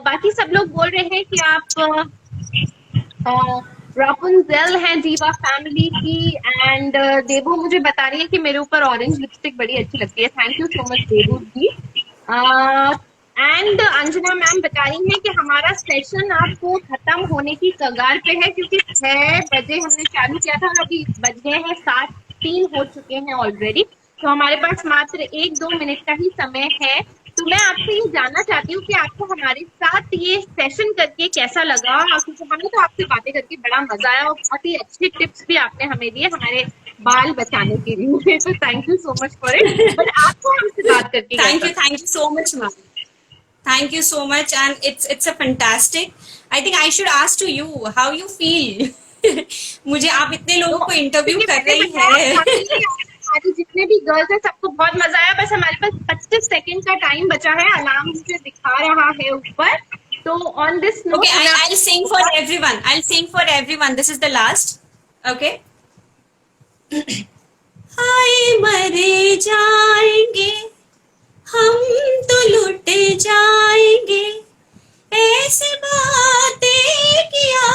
S1: बाकी सब लोग बोल रहे हैं कि आप रापुंजेल हैं जीवा फैमिली की। एंड देवू मुझे बता रही है कि मेरे ऊपर ऑरेंज लिपस्टिक बड़ी अच्छी लगती है। Thank you so much Devu ji. And Anjana ma'am बता रही है कि हमारा सेशन आपको खत्म होने की कगार पे है, क्योंकि 6 बजे हमने चालू किया था और अभी बज गए हैं 7:03 हो चुके हैं ऑलरेडी। तो हमारे पास मात्र 1-2 मिनट का ही समय है। तो मैं आपसे ये जानना चाहती हूँ कि आपको हमारे साथ ये सेशन करके कैसा लगा, क्योंकि हमें तो आपसे बातें करके बड़ा मजा आया और बहुत ही अच्छे टिप्स भी आपने हमें दिए हमारे बाल बचाने के लिए। तो thank you so much for it. But आपको हमसे बात करके
S2: Thank you so much, ma'am. Thank you so much, and it's a fantastic. I think I should ask to you how you feel. मुझे आप इतने लोगों को इंटरव्यू कर रही है।
S1: हमारी जितने भी गर्ल्स हैं सबको बहुत मजा आया। बस हमारे पास 25 सेकंड का टाइम बचा है, अलार्म मुझे दिखा रहा है ऊपर। तो on this note,
S2: Okay, I'll sing for everyone. I'll sing for everyone. This is the last. Okay. हाय मरे जाएंगे हम तो लुट जाएंगे, ऐसे बातें किया